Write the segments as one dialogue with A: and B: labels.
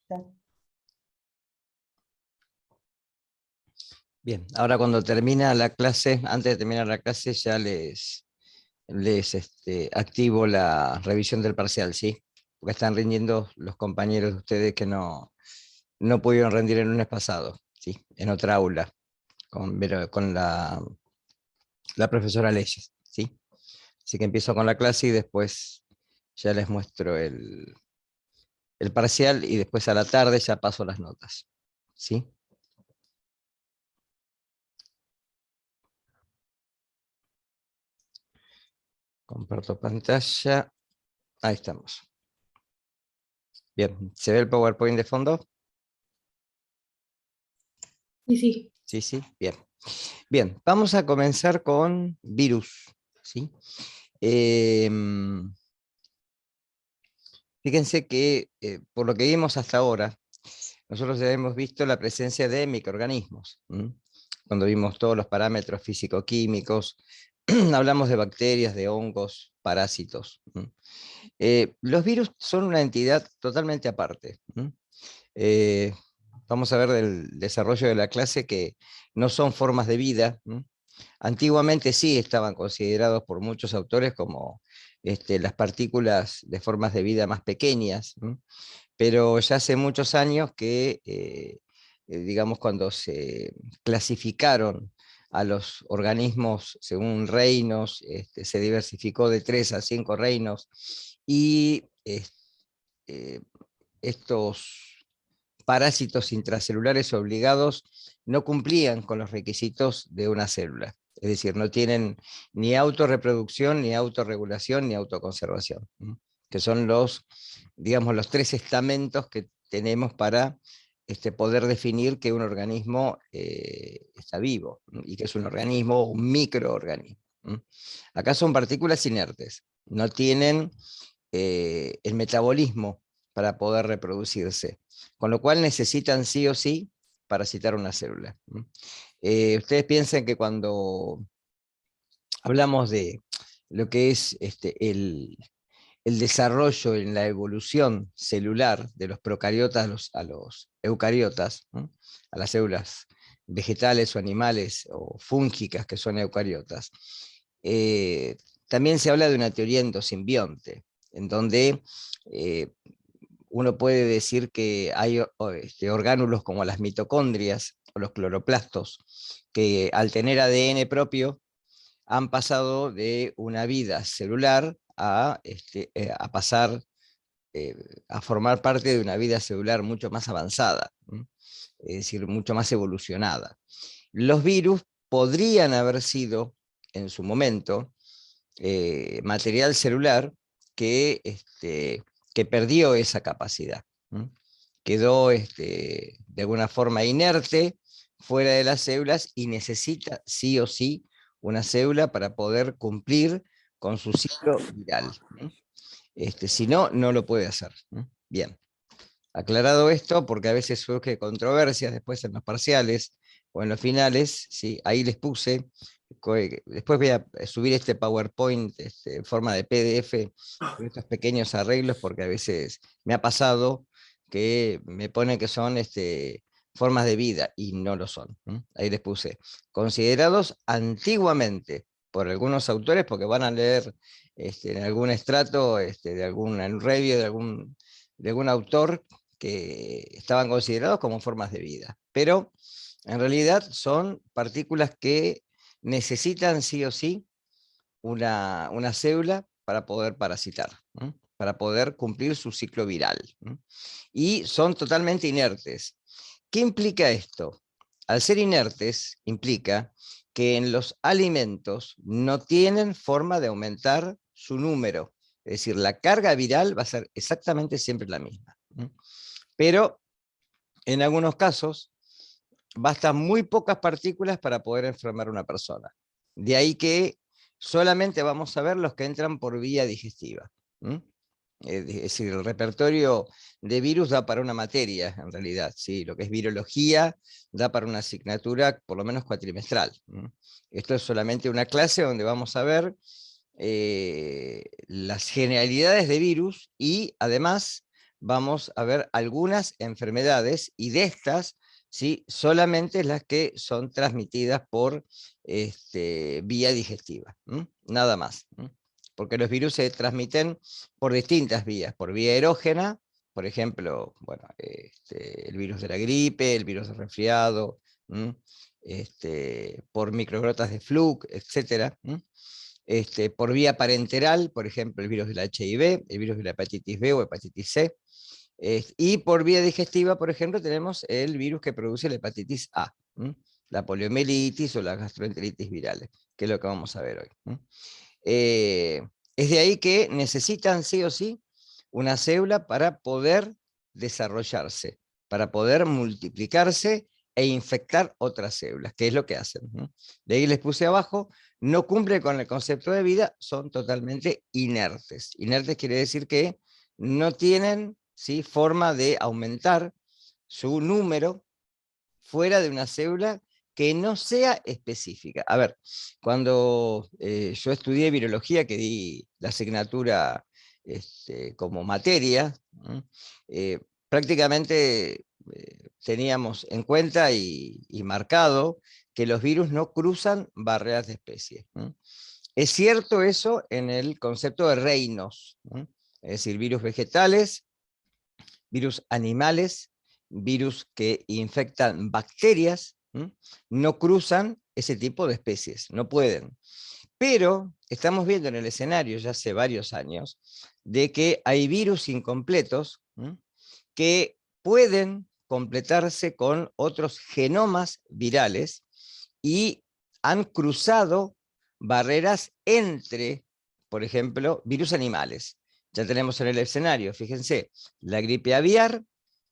A: Ya.
B: Bien, ahora cuando termina la clase, antes de terminar la clase, ya les activo la revisión del parcial, ¿sí? Porque están rindiendo los compañeros de ustedes que no pudieron rendir el lunes pasado, ¿sí? En otra aula, con la profesora Leyes, ¿sí? Así que empiezo con la clase y después ya les muestro el parcial y después a la tarde ya paso las notas, ¿sí? Comparto pantalla. Ahí estamos. Bien, ¿se ve el PowerPoint de fondo?
A: Y sí,
B: Sí, sí, bien. Bien, vamos a comenzar con virus, ¿sí? Em, Fíjense que por lo que vimos hasta ahora, nosotros ya hemos visto la presencia de microorganismos. Cuando vimos todos los parámetros físico-químicos, hablamos de bacterias, de hongos, parásitos. Los virus son una entidad totalmente aparte. Eh, Vamos a ver del desarrollo de la clase que no son formas de vida. Antiguamente sí estaban considerados por muchos autores como las partículas de formas de vida más pequeñas, pero ya hace muchos años que, digamos, cuando se clasificaron a los organismos según reinos, se diversificó de 3 a 5 reinos, y eh, estos parásitos intracelulares obligados no cumplían con los requisitos de una célula. Es decir, no tienen ni autorreproducción, ni autorregulación, ni autoconservación, que son digamos, los 3 estamentos que tenemos para poder definir que un organismo está vivo, y que es un organismo, un microorganismo. Acá son partículas inertes, no tienen el metabolismo para poder reproducirse, con lo cual necesitan sí o sí parasitar una célula. Ustedes piensen que cuando hablamos de lo que es el desarrollo en la evolución celular de los procariotas a los eucariotas, a las células vegetales o animales o fúngicas que son eucariotas, eh, también se habla de una teoría endosimbionte, en donde eh, uno puede decir que hay orgánulos como las mitocondrias o los cloroplastos, que al tener ADN propio han pasado de una vida celular a pasar a formar parte de una vida celular mucho más avanzada, es decir, mucho más evolucionada. Los virus podrían haber sido, en su momento, material celular que perdió esa capacidad. Quedó de alguna forma inerte, fuera de las células, y necesita sí o sí una célula para poder cumplir con su ciclo viral. Si no, no lo puede hacer. Bien, aclarado esto, porque a veces surge controversias después en los parciales o en los finales, ¿sí? Ahí les puse, después voy a subir este PowerPoint en forma de PDF con estos pequeños arreglos, porque a veces me ha pasado que me ponen que son formas de vida y no lo son. Ahí les puse, considerados antiguamente por algunos autores, porque van a leer en algún estrato, en un review de algún autor, que estaban considerados como formas de vida, pero en realidad son partículas que necesitan sí o sí una célula para poder parasitar, para poder cumplir su ciclo viral. Y son totalmente inertes. ¿Qué implica esto? Al ser inertes, implica que en los alimentos no tienen forma de aumentar su número. Es decir, la carga viral va a ser exactamente siempre la misma. Pero en algunos casos bastan muy pocas partículas para poder enfermar a una persona. De ahí que solamente vamos a ver los que entran por vía digestiva. Es decir, el repertorio de virus da para una materia, en realidad. ¿Sí? Lo que es virología da para una asignatura por lo menos cuatrimestral. Esto es solamente una clase donde vamos a ver las generalidades de virus, y además vamos a ver algunas enfermedades, y de estas, ¿sí?, solamente las que son transmitidas por vía digestiva, nada más. Porque los virus se transmiten por distintas vías, por vía erógena, por ejemplo, bueno, el virus de la gripe, el virus del resfriado, por microgrotas de fluke, etc. Por vía parenteral, por ejemplo, el virus del HIV, el virus de la hepatitis B o hepatitis C, y por vía digestiva, por ejemplo, tenemos el virus que produce la hepatitis A, la poliomielitis o la gastroenteritis virales, que es lo que vamos a ver hoy. Es de ahí que necesitan sí o sí una célula para poder desarrollarse, para poder multiplicarse e infectar otras células, que es lo que hacen. De ahí les puse abajo, no cumplen con el concepto de vida, son totalmente inertes. Inertes quiere decir que no tienen, ¿sí?, forma de aumentar su número fuera de una célula que no sea específica. A ver, cuando yo estudié virología, que di la asignatura como materia, eh, prácticamente teníamos en cuenta y marcado que los virus no cruzan barreras de especies. Es cierto eso en el concepto de reinos, es decir, virus vegetales, virus animales, virus que infectan bacterias, no cruzan ese tipo de especies, no pueden. Pero estamos viendo en el escenario ya hace varios años de que hay virus incompletos que pueden completarse con otros genomas virales y han cruzado barreras entre, por ejemplo, virus animales. Ya tenemos en el escenario, fíjense, la gripe aviar,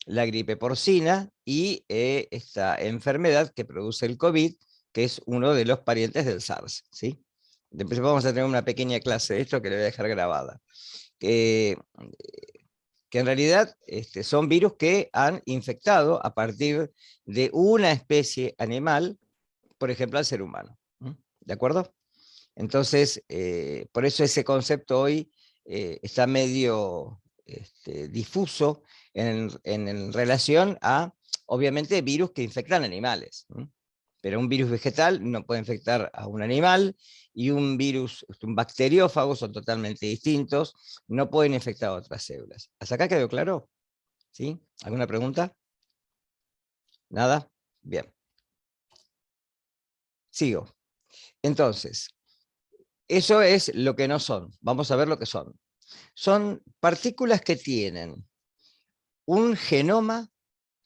B: la gripe porcina y esta enfermedad que produce el COVID, que es uno de los parientes del SARS, ¿sí? Después vamos a tener una pequeña clase de esto que le voy a dejar grabada. Que en realidad son virus que han infectado a partir de una especie animal, por ejemplo, al ser humano. ¿De acuerdo? Entonces, por eso ese concepto hoy está medio difuso en relación a, obviamente, virus que infectan animales. Pero un virus vegetal no puede infectar a un animal, y un virus, un bacteriófago, son totalmente distintos, no pueden infectar a otras células. ¿Hasta acá quedó claro? ¿Sí? ¿Alguna pregunta? ¿Nada? Bien. Sigo. Entonces, eso es lo que no son. Vamos a ver lo que son. Son partículas que tienen un genoma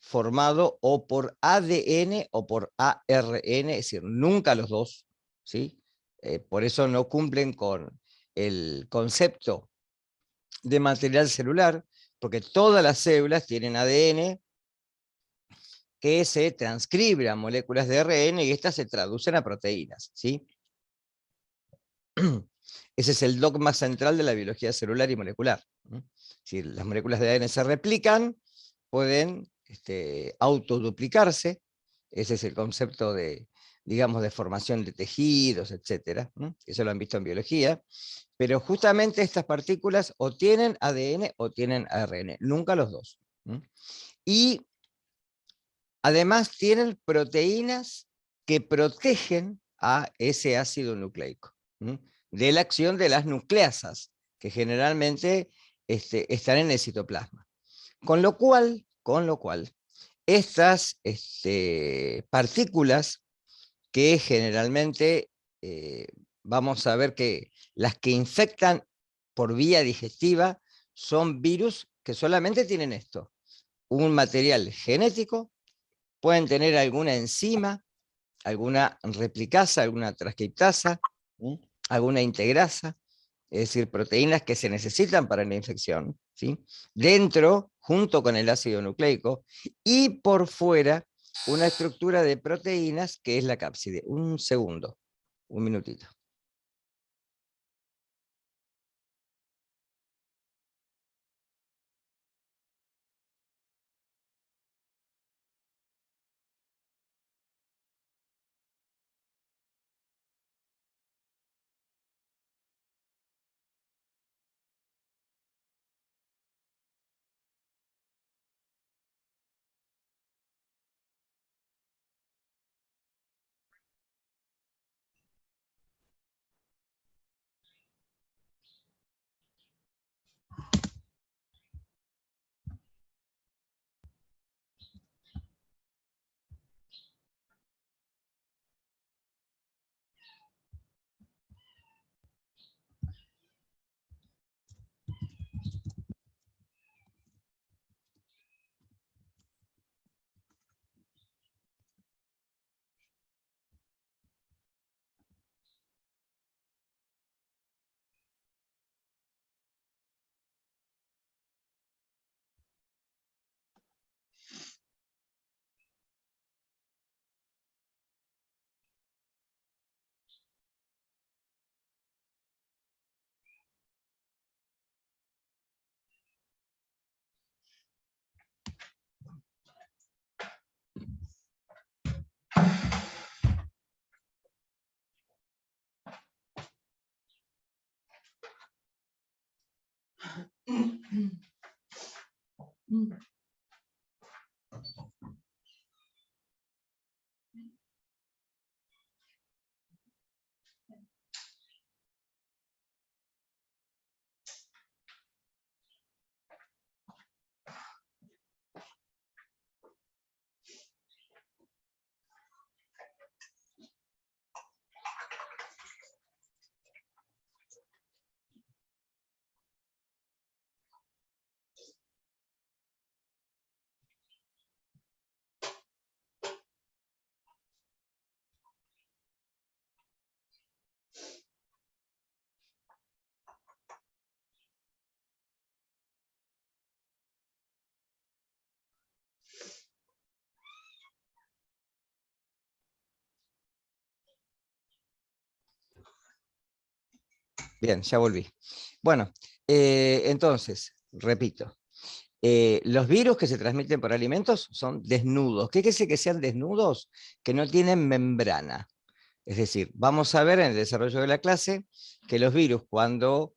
B: formado o por ADN o por ARN, es decir, nunca los dos, ¿sí? Por eso no cumplen con el concepto de material celular, porque todas las células tienen ADN que se transcribe a moléculas de ARN y estas se traducen a proteínas, ¿sí? Ese es el dogma central de la biología celular y molecular. Si las moléculas de ADN se replican, pueden autoduplicarse. Ese es el concepto de, digamos, de formación de tejidos, etc. Eso lo han visto en biología. Pero justamente estas partículas o tienen ADN o tienen ARN, nunca los dos. Y además tienen proteínas que protegen a ese ácido nucleico de la acción de las nucleasas, que generalmente están en el citoplasma. Con lo cual estas partículas que generalmente vamos a ver que las que infectan por vía digestiva son virus que solamente tienen esto, un material genético, pueden tener alguna enzima, alguna replicasa, alguna transcriptasa, alguna integrasa, es decir, proteínas que se necesitan para la infección, ¿sí?, dentro, junto con el ácido nucleico, y por fuera una estructura de proteínas que es la cápside. Un segundo, un minutito. Bien, ya volví. Bueno, entonces, repito, los virus que se transmiten por alimentos son desnudos. ¿Qué quiere decir que sean desnudos? Que no tienen membrana. Es decir, vamos a ver en el desarrollo de la clase que los virus cuando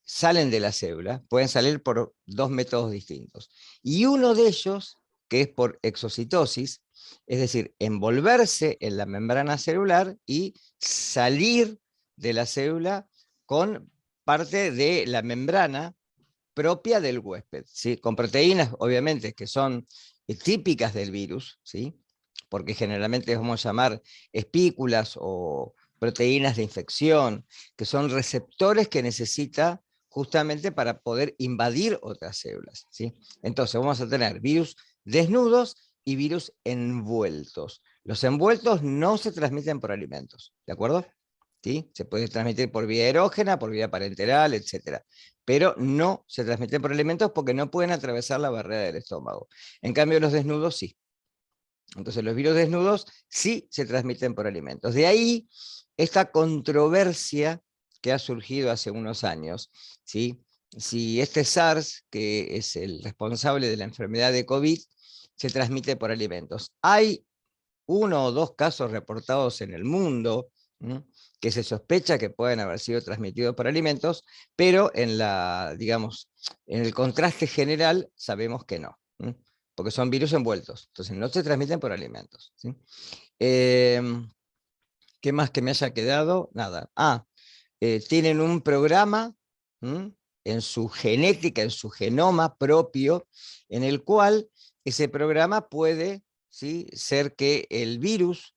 B: salen de la célula pueden salir por dos métodos distintos. Y uno de ellos, que es por exocitosis, es decir, envolverse en la membrana celular y salir de la célula con parte de la membrana propia del huésped, ¿sí? Con proteínas, obviamente, que son típicas del virus, ¿sí? Porque generalmente vamos a llamar espículas o proteínas de infección, que son receptores que necesita justamente para poder invadir otras células, ¿sí? Entonces vamos a tener virus desnudos y virus envueltos. Los envueltos no se transmiten por alimentos, ¿de acuerdo? ¿Sí? Se puede transmitir por vía erógena, por vía parenteral, etc. Pero no se transmiten por alimentos porque no pueden atravesar la barrera del estómago. En cambio, los desnudos sí. Entonces, los virus desnudos sí se transmiten por alimentos. De ahí esta controversia que ha surgido hace unos años, ¿sí? Si este SARS, que es el responsable de la enfermedad de COVID, se transmite por alimentos. Hay uno o dos casos reportados en el mundo, ¿no?, que se sospecha que pueden haber sido transmitidos por alimentos, pero en la, digamos, en el contraste general sabemos que no, ¿no?, porque son virus envueltos, entonces no se transmiten por alimentos, ¿sí? ¿Qué más que me haya quedado? Nada. Tienen un programa, ¿m?, en su genética, en su genoma propio, en el cual ese programa puede, ¿sí?, ser que el virus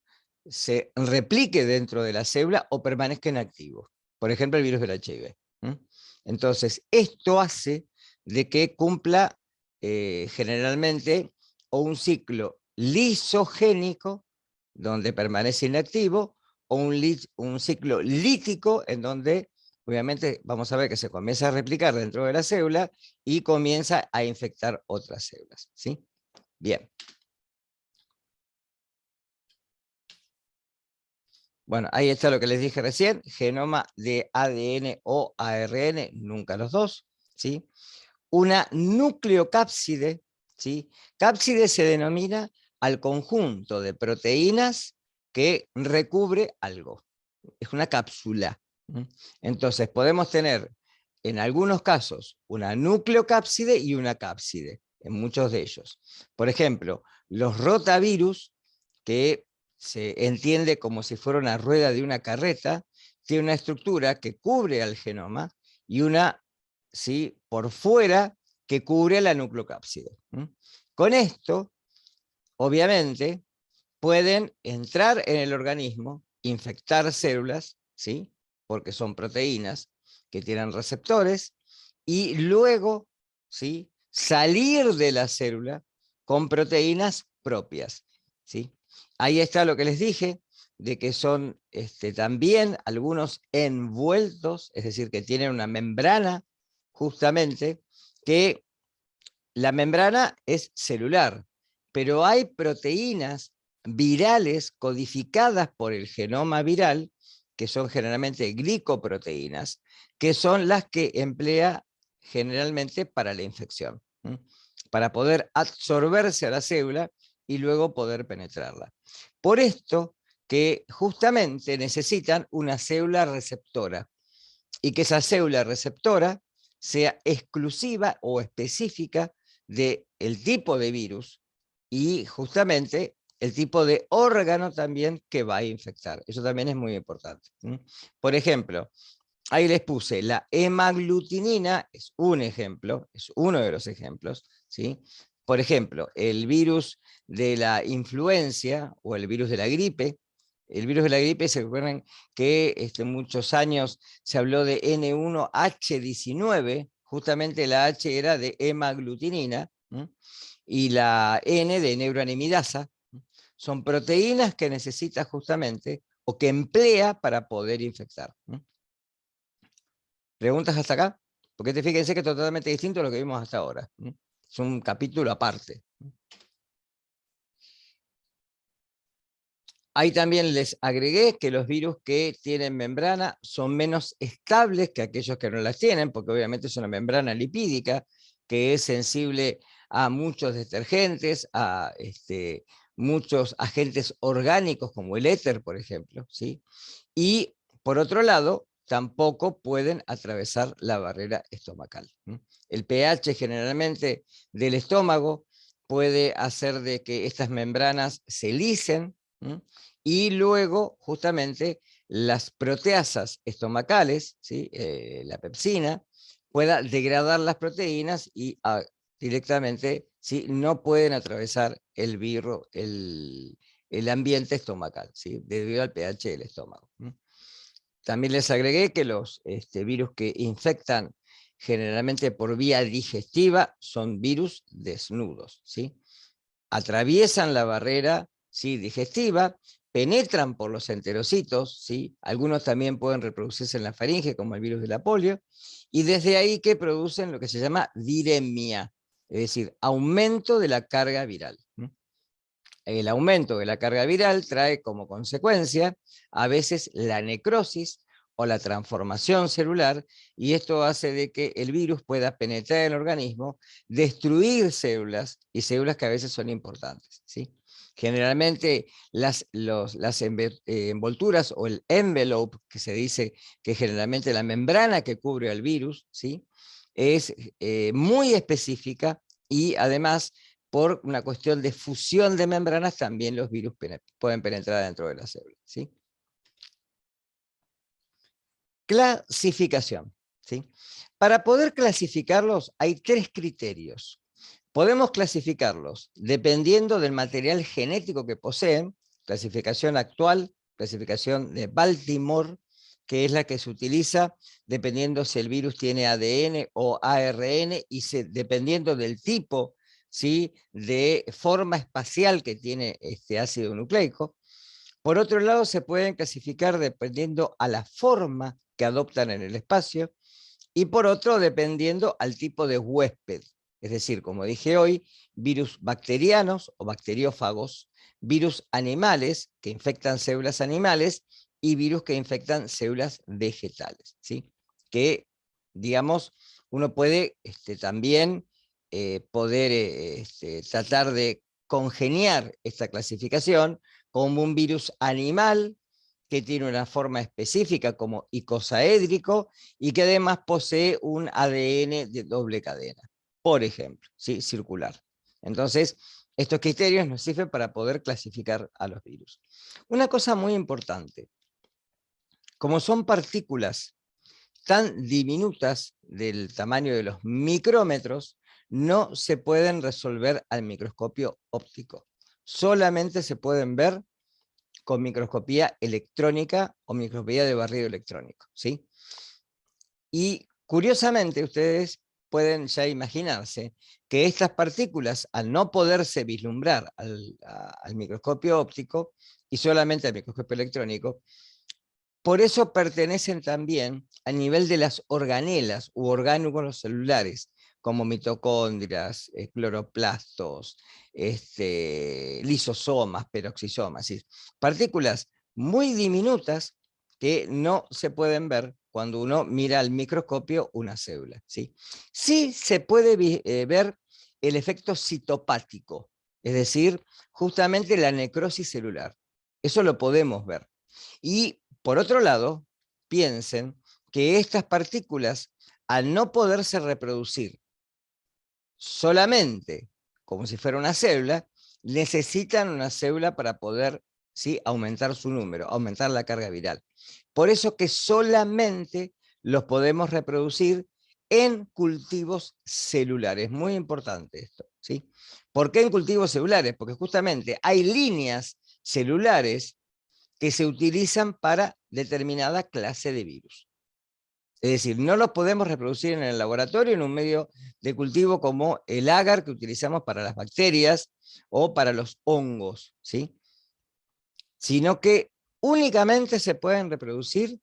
B: se replique dentro de la célula o permanezca inactivo. Por ejemplo, el virus del HIV. ¿M? Entonces, esto hace de que cumpla generalmente o un ciclo lisogénico, donde permanece inactivo, o un ciclo lítico en donde obviamente vamos a ver que se comienza a replicar dentro de la célula y comienza a infectar otras células, ¿sí? Bien. Bueno, ahí está lo que les dije recién, genoma de ADN o ARN, nunca los dos, ¿sí? Una nucleocápside, ¿sí? Cápside se denomina al conjunto de proteínas que recubre algo. Es una cápsula. Entonces podemos tener en algunos casos una nucleocápside y una cápside, en muchos de ellos. Por ejemplo, los rotavirus, que se entiende como si fuera una rueda de una carreta, tiene una estructura que cubre al genoma y una, ¿sí?, por fuera, que cubre la nucleocápside. Con esto, obviamente, pueden entrar en el organismo, infectar células, ¿sí?, porque son proteínas que tienen receptores, y luego, ¿sí?, salir de la célula con proteínas propias, ¿sí? Ahí está lo que les dije, de que son también algunos envueltos, es decir, que tienen una membrana, justamente, que la membrana es celular, pero hay proteínas virales codificadas por el genoma viral, que son generalmente glicoproteínas, que son las que emplea generalmente para la infección, para poder absorberse a la célula y luego poder penetrarla. Por esto que justamente necesitan una célula receptora, y que esa célula receptora sea exclusiva o específica del tipo de virus y justamente el tipo de órgano también que va a infectar. Eso también es muy importante. Por ejemplo, ahí les puse la hemaglutinina, es un ejemplo, es uno de los ejemplos, ¿sí? Por ejemplo, el virus de la influencia o el virus de la gripe. El virus de la gripe, se recuerdan que muchos años se habló de N1H19, justamente la H era de hemaglutinina, y la N de neuroanimidasa. Son proteínas que necesita justamente o que emplea para poder infectar. ¿Preguntas hasta acá? Porque fíjense que es totalmente distinto a lo que vimos hasta ahora. Es un capítulo aparte. Ahí también les agregué que los virus que tienen membrana son menos estables que aquellos que no las tienen, porque obviamente es una membrana lipídica que es sensible a muchos detergentes, a muchos agentes orgánicos como el éter, por ejemplo, ¿sí? Y por otro lado, tampoco pueden atravesar la barrera estomacal. El pH generalmente del estómago puede hacer de que estas membranas se lisen, y luego justamente las proteasas estomacales, ¿sí? La pepsina, pueda degradar las proteínas y directamente, ¿sí? No pueden atravesar el ambiente estomacal, ¿sí? Debido al pH del estómago. También les agregué que los virus que infectan generalmente por vía digestiva son virus desnudos, ¿sí? Atraviesan la barrera, ¿sí? Digestiva, penetran por los enterocitos, ¿sí? Algunos también pueden reproducirse en la faringe, como el virus de la polio, y desde ahí que producen lo que se llama viremia, es decir, aumento de la carga viral. El aumento de la carga viral trae como consecuencia a veces la necrosis o la transformación celular, y esto hace de que el virus pueda penetrar en el organismo, destruir células, y células que a veces son importantes, ¿sí? Generalmente las envolturas o el envelope, que se dice que generalmente la membrana que cubre al virus, ¿sí? Es muy específica, y además por una cuestión de fusión de membranas, también los virus pueden penetrar dentro de la célula, ¿sí? Clasificación, ¿sí? Para poder clasificarlos hay tres criterios. Podemos clasificarlos dependiendo del material genético que poseen, clasificación actual, clasificación de Baltimore, que es la que se utiliza dependiendo si el virus tiene ADN o ARN, y dependiendo del tipo, ¿sí? De forma espacial que tiene este ácido nucleico. Por otro lado, se pueden clasificar dependiendo a la forma que adoptan en el espacio, y por otro, dependiendo al tipo de huésped. Es decir, como dije hoy, virus bacterianos o bacteriófagos, virus animales que infectan células animales, y virus que infectan células vegetales, ¿sí? Que, digamos, uno puede también poder tratar de congeniar esta clasificación como un virus animal que tiene una forma específica como icosaédrico y que además posee un ADN de doble cadena, por ejemplo, ¿sí? Circular. Entonces, estos criterios nos sirven para poder clasificar a los virus. Una cosa muy importante, como son partículas tan diminutas del tamaño de los micrómetros, no se pueden resolver al microscopio óptico. Solamente se pueden ver con microscopía electrónica o microscopía de barrido electrónico, ¿sí? Y curiosamente ustedes pueden ya imaginarse que estas partículas, al no poderse vislumbrar al microscopio óptico y solamente al microscopio electrónico, por eso pertenecen también a nivel de las organelas u orgánulos celulares, como mitocondrias, cloroplastos, lisosomas, peroxisomas, ¿sí? Partículas muy diminutas que no se pueden ver cuando uno mira al microscopio una célula, ¿sí? Sí se puede ver el efecto citopático, es decir, justamente la necrosis celular. Eso lo podemos ver. Y por otro lado, piensen que estas partículas, al no poderse reproducir solamente, como si fuera una célula, necesitan una célula para poder, ¿sí?, aumentar su número, aumentar la carga viral. Por eso que solamente los podemos reproducir en cultivos celulares. Muy importante esto, ¿sí? ¿Por qué en cultivos celulares? Porque justamente hay líneas celulares que se utilizan para determinada clase de virus. Es decir, no los podemos reproducir en el laboratorio en un medio de cultivo como el agar que utilizamos para las bacterias o para los hongos, ¿sí? Sino que únicamente se pueden reproducir,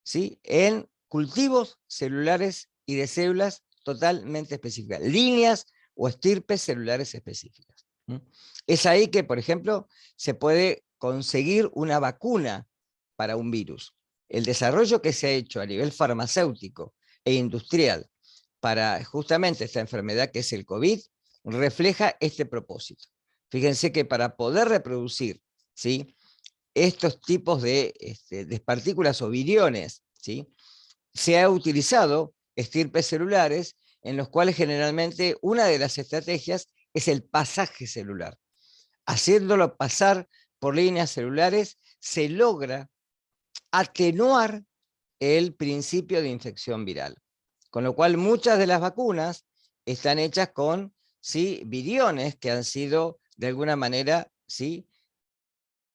B: ¿sí?, en cultivos celulares y de células totalmente específicas, líneas o estirpes celulares específicas. Es ahí que, por ejemplo, se puede conseguir una vacuna para un virus. El desarrollo que se ha hecho a nivel farmacéutico e industrial para justamente esta enfermedad que es el COVID, refleja este propósito. Fíjense que para poder reproducir, ¿sí?, estos tipos de partículas o viriones, ¿sí?, se ha utilizado estirpes celulares en los cuales generalmente una de las estrategias es el pasaje celular. Haciéndolo pasar por líneas celulares se logra atenuar el principio de infección viral. Con lo cual muchas de las vacunas están hechas con, ¿sí?, viriones que han sido de alguna manera, ¿sí?,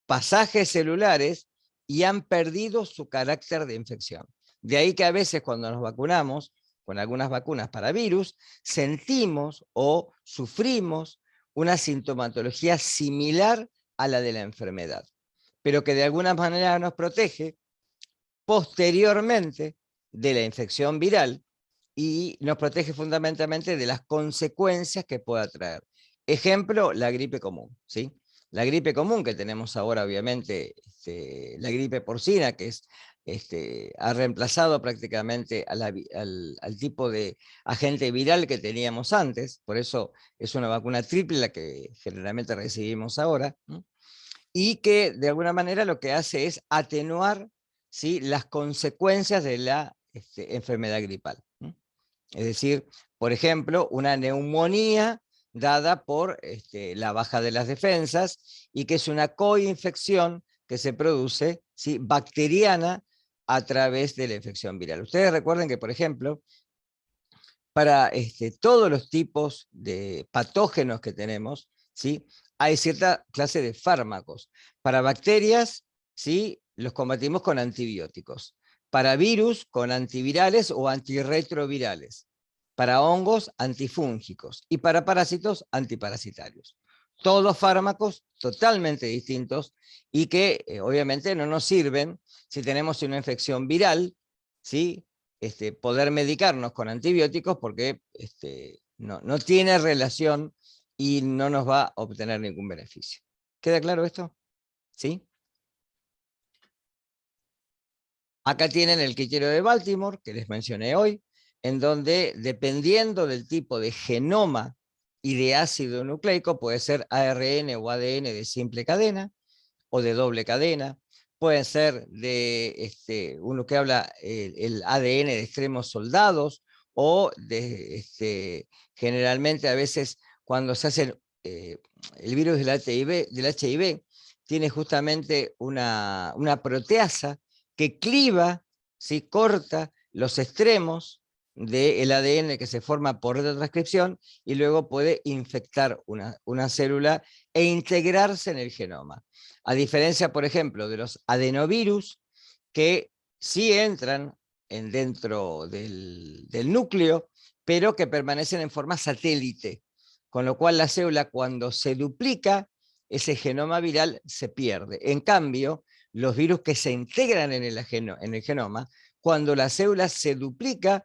B: pasajes celulares y han perdido su carácter de infección. De ahí que a veces cuando nos vacunamos con algunas vacunas para virus, sentimos o sufrimos una sintomatología similar a la de la enfermedad, pero que de alguna manera nos protege posteriormente de la infección viral y nos protege fundamentalmente de las consecuencias que pueda traer. Ejemplo, la gripe común, ¿sí? La gripe común que tenemos ahora, obviamente, la gripe porcina, que es, ha reemplazado prácticamente al tipo de agente viral que teníamos antes, por eso es una vacuna triple la que generalmente recibimos ahora, ¿no?, y que de alguna manera lo que hace es atenuar, ¿sí?, las consecuencias de la enfermedad gripal, ¿no? Es decir, por ejemplo, una neumonía dada por la baja de las defensas y que es una coinfección que se produce, ¿sí?, bacteriana a través de la infección viral. Ustedes recuerden que, por ejemplo, para todos los tipos de patógenos que tenemos, ¿sí?, hay cierta clase de fármacos. Para bacterias, ¿sí?, los combatimos con antibióticos. Para virus, con antivirales o antirretrovirales. Para hongos, antifúngicos. Y para parásitos, antiparasitarios. Todos fármacos totalmente distintos y que obviamente no nos sirven si tenemos una infección viral, ¿sí?, poder medicarnos con antibióticos porque no tiene relación y no nos va a obtener ningún beneficio. ¿Queda claro esto? ¿Sí? Acá tienen el criterio de Baltimore, que les mencioné hoy, en donde dependiendo del tipo de genoma y de ácido nucleico, puede ser ARN o ADN de simple cadena o de doble cadena, pueden ser de uno que habla el ADN de extremos soldados, o de generalmente a veces cuando se hace el virus del HIV tiene justamente una proteasa que cliva, ¿sí?, corta los extremos del ADN que se forma por retrotranscripción y luego puede infectar una célula e integrarse en el genoma. A diferencia, por ejemplo, de los adenovirus, que sí entran dentro del núcleo, pero que permanecen en forma satélite, con lo cual la célula cuando se duplica, ese genoma viral se pierde. En cambio, los virus que se integran en el genoma, cuando la célula se duplica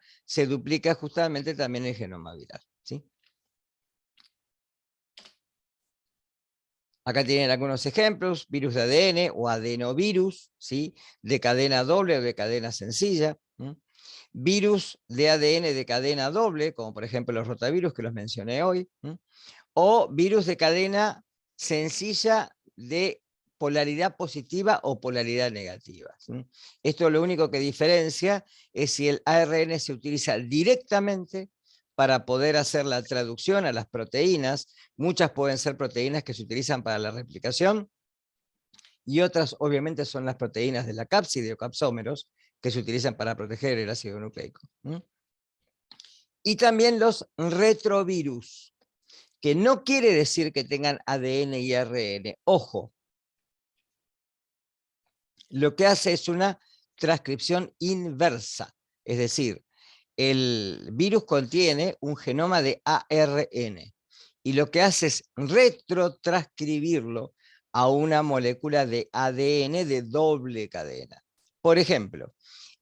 B: justamente también el genoma viral, ¿sí? Acá tienen algunos ejemplos: virus de ADN o adenovirus, ¿sí?, de cadena doble o de cadena sencilla. Virus de ADN de cadena doble, como por ejemplo los rotavirus que los mencioné hoy. O virus de cadena sencilla de polaridad positiva o polaridad negativa. Esto lo único que diferencia es si el ARN se utiliza directamente para poder hacer la traducción a las proteínas. Muchas pueden ser proteínas que se utilizan para la replicación, y otras obviamente son las proteínas de la cápside o capsómeros, que se utilizan para proteger el ácido nucleico. Y también los retrovirus, que no quiere decir que tengan ADN y ARN. Ojo, lo que hace es una transcripción inversa, es decir, el virus contiene un genoma de ARN, y lo que hace es retrotranscribirlo a una molécula de ADN de doble cadena. Por ejemplo,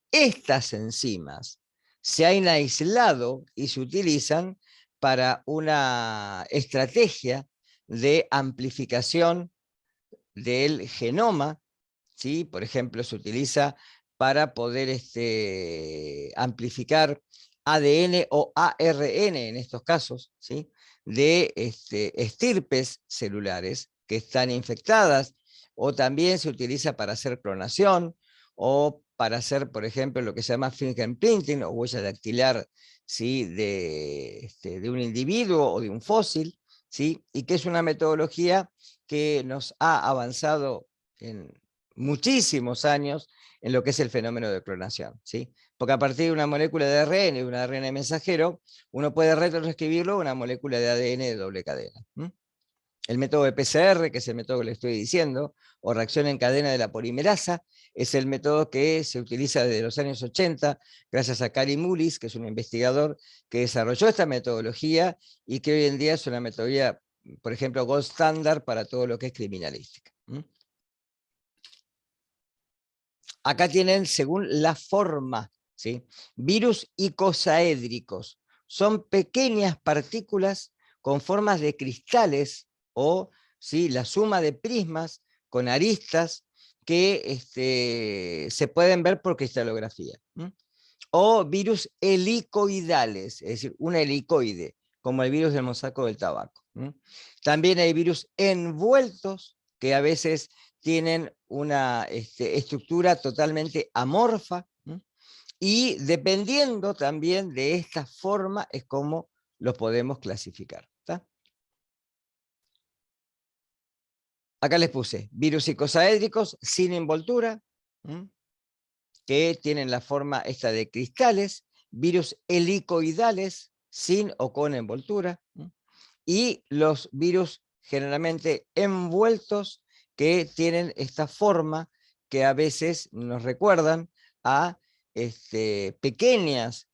B: estas enzimas se han aislado y se utilizan para una estrategia de amplificación del genoma, ¿sí? Por ejemplo, se utiliza para poder amplificar ADN o ARN en estos casos, ¿sí? De estirpes celulares que están infectadas, o también se utiliza para hacer clonación, o para hacer, por ejemplo, lo que se llama fingerprinting o huella dactilar, ¿sí? De un individuo o de un fósil, ¿sí? Y que es una metodología que nos ha avanzado en muchísimos años en lo que es el fenómeno de clonación, ¿sí? Porque a partir de una molécula de ARN y un ARN mensajero, uno puede retroescribirlo a una molécula de ADN de doble cadena. El método de PCR, que es el método que le estoy diciendo, o reacción en cadena de la polimerasa, es el método que se utiliza desde los años 80, gracias a Kary Mullis, que es un investigador que desarrolló esta metodología y que hoy en día es una metodología, por ejemplo, gold standard para todo lo que es criminalística. Acá tienen según la forma, ¿sí? Virus icosaédricos. Son pequeñas partículas con formas de cristales, o ¿sí? La suma de prismas con aristas que se pueden ver por cristalografía. O virus helicoidales, es decir, un helicoide, como el virus del mosaico del tabaco. También hay virus envueltos, que a veces tienen una estructura totalmente amorfa, y dependiendo también de esta forma es como los podemos clasificar. ¿Está? Acá les puse virus icosaédricos sin envoltura, que tienen la forma esta de cristales, virus helicoidales sin o con envoltura, y los virus generalmente envueltos, que tienen esta forma que a veces nos recuerdan a pequeñas,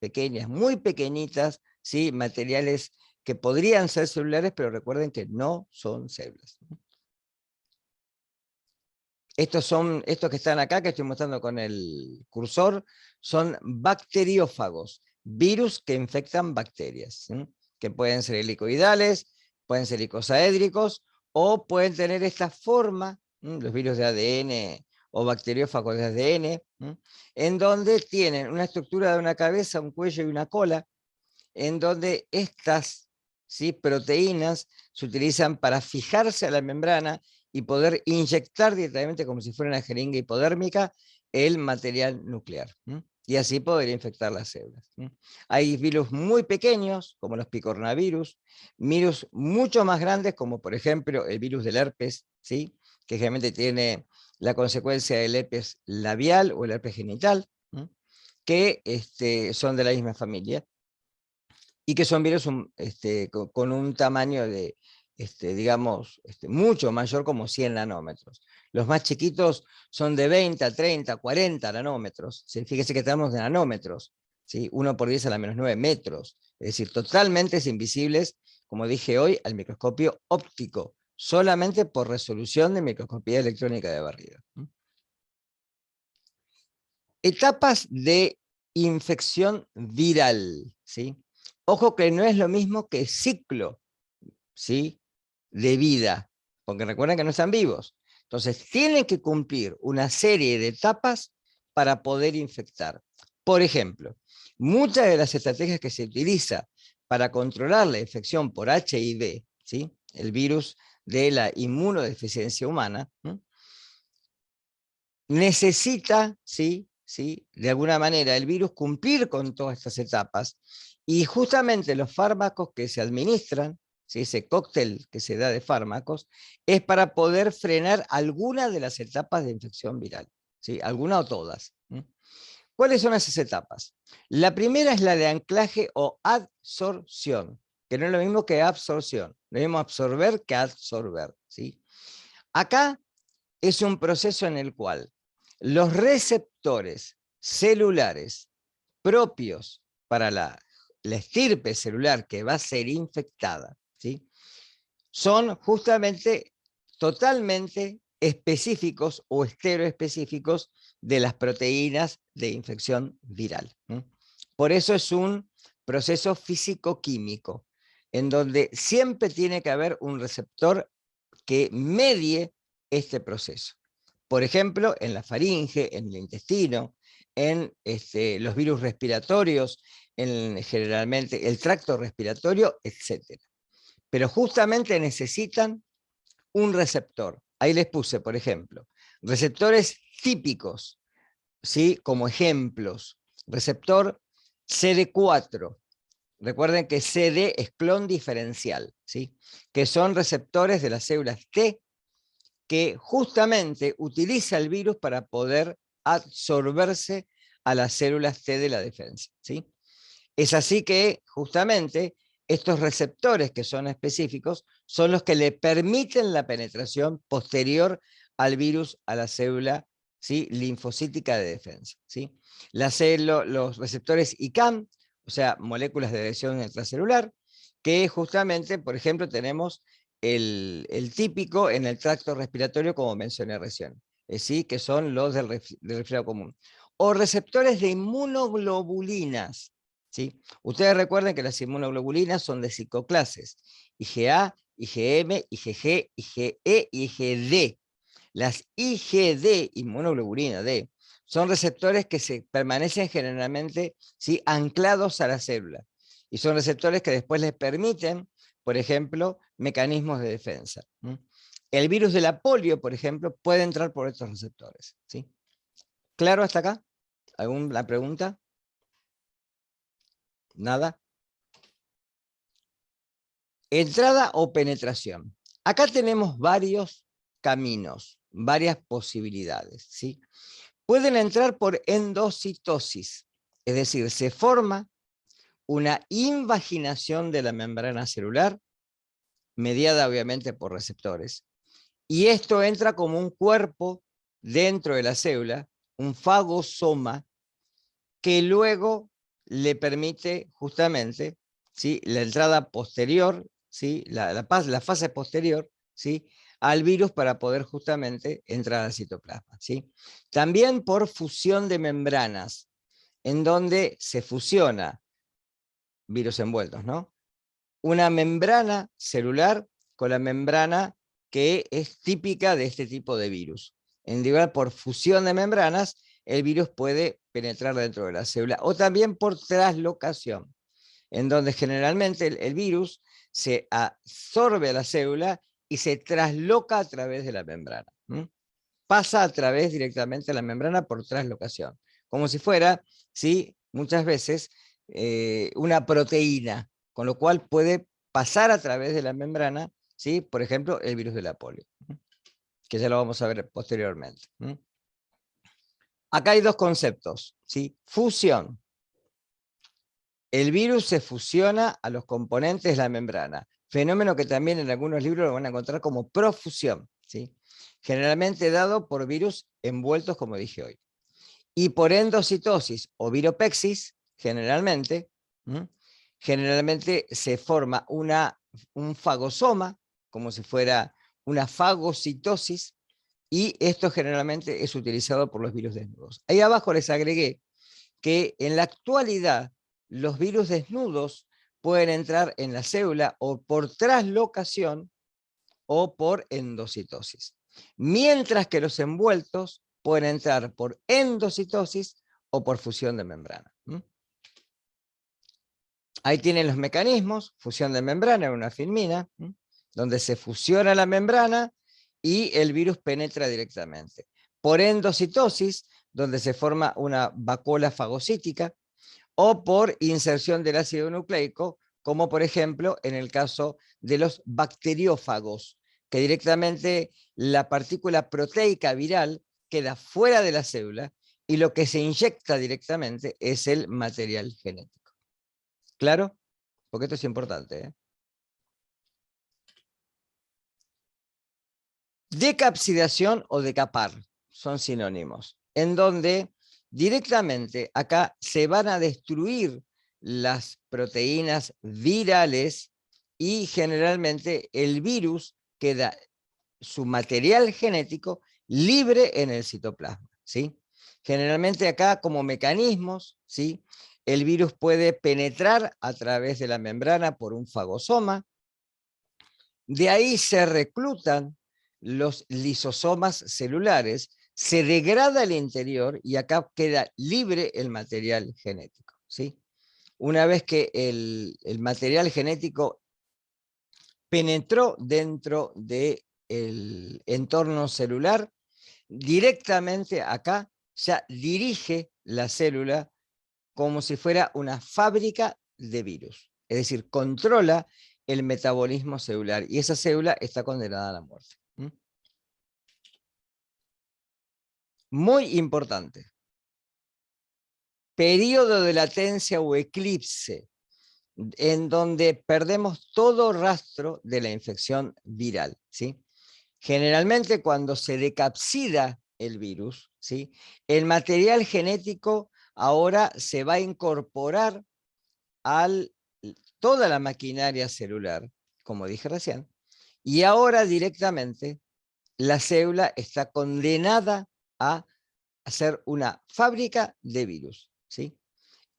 B: muy pequeñitas, ¿sí? Materiales que podrían ser celulares, pero recuerden que no son células. Estos que están acá, que estoy mostrando con el cursor, son bacteriófagos, virus que infectan bacterias, ¿sí? Que pueden ser helicoidales, pueden ser icosaédricos, o pueden tener esta forma, los virus de ADN o bacteriófagos de ADN, en donde tienen una estructura de una cabeza, un cuello y una cola, en donde estas, ¿sí? Proteínas se utilizan para fijarse a la membrana y poder inyectar directamente, como si fuera una jeringa hipodérmica, el material nuclear. Y así poder infectar las células. Hay virus muy pequeños, como los picornavirus, virus mucho más grandes, como por ejemplo el virus del herpes, ¿sí? Que generalmente tiene la consecuencia del herpes labial o el herpes genital, que son de la misma familia, y que son virus con un tamaño de, digamos, mucho mayor, como 100 nanómetros. Los más chiquitos son de 20, 30, 40 nanómetros. ¿Sí? Fíjese que estamos de nanómetros, ¿sí? 1 × 10⁻⁹ metros. Es decir, totalmente invisibles, como dije hoy, al microscopio óptico, solamente por resolución de microscopía electrónica de barrido. Etapas de infección viral, ¿sí? Ojo que no es lo mismo que ciclo, ¿sí? De vida, porque recuerden que no están vivos. Entonces tienen que cumplir una serie de etapas para poder infectar. Por ejemplo, muchas de las estrategias que se utiliza para controlar la infección por HIV, ¿sí? El virus de la inmunodeficiencia humana, necesita, ¿sí? De alguna manera el virus cumplir con todas estas etapas, Y justamente los fármacos que se administran, ¿sí? Ese cóctel que se da de fármacos, es para poder frenar alguna de las etapas de infección viral, ¿sí? Alguna o todas. ¿Cuáles son esas etapas? La primera es la de anclaje o adsorción, que no es lo mismo que absorción. Lo mismo absorber que absorber, ¿sí? Acá es un proceso en el cual los receptores celulares propios para la estirpe celular que va a ser infectada, ¿sí? Son justamente totalmente específicos o estereoespecíficos de las proteínas de infección viral. Por eso es un proceso físico-químico, en donde siempre tiene que haber un receptor que medie este proceso. Por ejemplo, en la faringe, en el intestino, en los virus respiratorios, en generalmente el tracto respiratorio, etc. Pero justamente necesitan un receptor. Ahí les puse, por ejemplo, receptores típicos, ¿sí? Como ejemplos. Receptor CD4. Recuerden que CD es clon diferencial, ¿sí? Que son receptores de las células T que justamente utiliza el virus para poder absorberse a las células T de la defensa, ¿sí? Es así que justamente estos receptores que son específicos son los que le permiten la penetración posterior al virus a la célula, ¿sí? Linfocítica de defensa, ¿sí? Los receptores ICAM, o sea, moléculas de adhesión intracelular, que justamente, por ejemplo, tenemos el típico en el tracto respiratorio, como mencioné recién, ¿sí? Que son los del resfriado común. O receptores de inmunoglobulinas, ¿sí? Ustedes recuerden que las inmunoglobulinas son de 5 clases: IgA, IgM, IgG, IgE y IgD. Las IgD, inmunoglobulina D, son receptores que se permanecen generalmente, ¿sí? Anclados a la célula. Y son receptores que después les permiten, por ejemplo, mecanismos de defensa. El virus de la polio, por ejemplo, puede entrar por estos receptores, ¿sí? ¿Claro hasta acá? ¿Alguna pregunta? ¿Nada? Entrada o penetración. Acá tenemos varios caminos, varias posibilidades, ¿sí? Pueden entrar por endocitosis, es decir, se forma una invaginación de la membrana celular, mediada obviamente por receptores, y esto entra como un cuerpo dentro de la célula, un fagosoma, que luego le permite justamente, ¿sí? La entrada posterior, ¿sí? La fase posterior, ¿sí? Al virus para poder justamente entrar al citoplasma, ¿sí? También por fusión de membranas, en donde se fusiona virus envueltos, ¿no? Una membrana celular con la membrana que es típica de este tipo de virus. En individual, por fusión de membranas, el virus puede penetrar dentro de la célula, o también por traslocación, en donde generalmente el virus se absorbe a la célula y se trasloca a través de la membrana. Pasa a través directamente de la membrana por traslocación, como si fuera, ¿sí? Muchas veces, una proteína, con lo cual puede pasar a través de la membrana, ¿sí? Por ejemplo, el virus de la polio, que ya lo vamos a ver posteriormente. Acá hay dos conceptos, ¿sí? Fusión. El virus se fusiona a los componentes de la membrana, fenómeno que también en algunos libros lo van a encontrar como profusión, ¿sí? Generalmente dado por virus envueltos, como dije hoy. Y por endocitosis o viropexis, generalmente, generalmente se forma un fagosoma, como si fuera una fagocitosis, y esto generalmente es utilizado por los virus desnudos. Ahí abajo les agregué que en la actualidad los virus desnudos pueden entrar en la célula o por traslocación o por endocitosis, mientras que los envueltos pueden entrar por endocitosis o por fusión de membrana. Ahí tienen los mecanismos: fusión de membrana en una filmina, donde se fusiona la membrana y el virus penetra directamente. Por endocitosis, donde se forma una vacuola fagocítica, o por inserción del ácido nucleico, como por ejemplo en el caso de los bacteriófagos, que directamente la partícula proteica viral queda fuera de la célula y lo que se inyecta directamente es el material genético. ¿Claro? Porque esto es importante, ¿eh? Decapsidación o decapar son sinónimos, en donde directamente acá se van a destruir las proteínas virales y generalmente el virus queda su material genético libre en el citoplasma, ¿sí? Generalmente acá como mecanismos, ¿sí? El virus puede penetrar a través de la membrana por un fagosoma, de ahí se reclutan los lisosomas celulares, se degrada el interior y acá queda libre el material genético, ¿sí? Una vez que el material genético penetró dentro del entorno celular, directamente acá ya dirige la célula como si fuera una fábrica de virus. Es decir, controla el metabolismo celular y esa célula está condenada a la muerte. Muy importante. Periodo de latencia o eclipse, en donde perdemos todo rastro de la infección viral, ¿sí? Generalmente cuando se decapsida el virus, ¿sí? El material genético ahora se va a incorporar a toda la maquinaria celular, como dije recién, y ahora directamente la célula está condenada a hacer una fábrica de virus, ¿sí?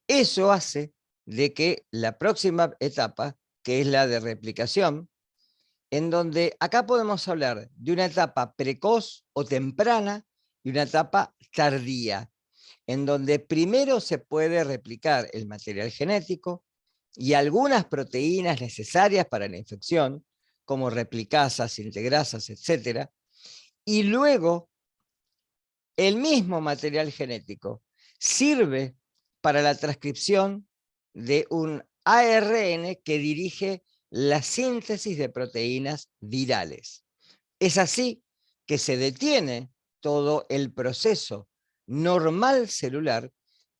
B: Eso hace de que la próxima etapa, que es la de replicación, en donde acá podemos hablar de una etapa precoz o temprana y una etapa tardía, en donde primero se puede replicar el material genético y algunas proteínas necesarias para la infección, como replicasas, integrasas, etc. Y luego el mismo material genético sirve para la transcripción de un ARN que dirige la síntesis de proteínas virales. Es así que se detiene todo el proceso normal celular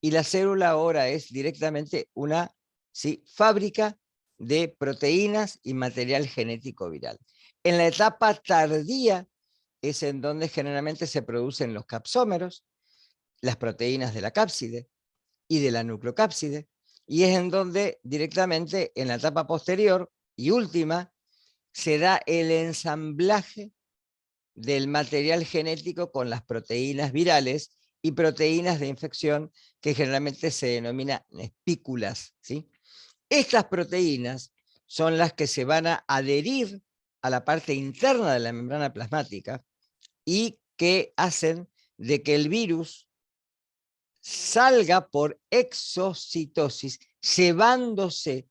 B: y la célula ahora es directamente una, ¿sí?, fábrica de proteínas y material genético viral. En la etapa tardía es en donde generalmente se producen los capsómeros, las proteínas de la cápside y de la nucleocápside, y es en donde directamente en la etapa posterior y última se da el ensamblaje del material genético con las proteínas virales y proteínas de infección que generalmente se denominan espículas, ¿sí? Estas proteínas son las que se van a adherir a la parte interna de la membrana plasmática y que hacen de que el virus salga por exocitosis, llevándose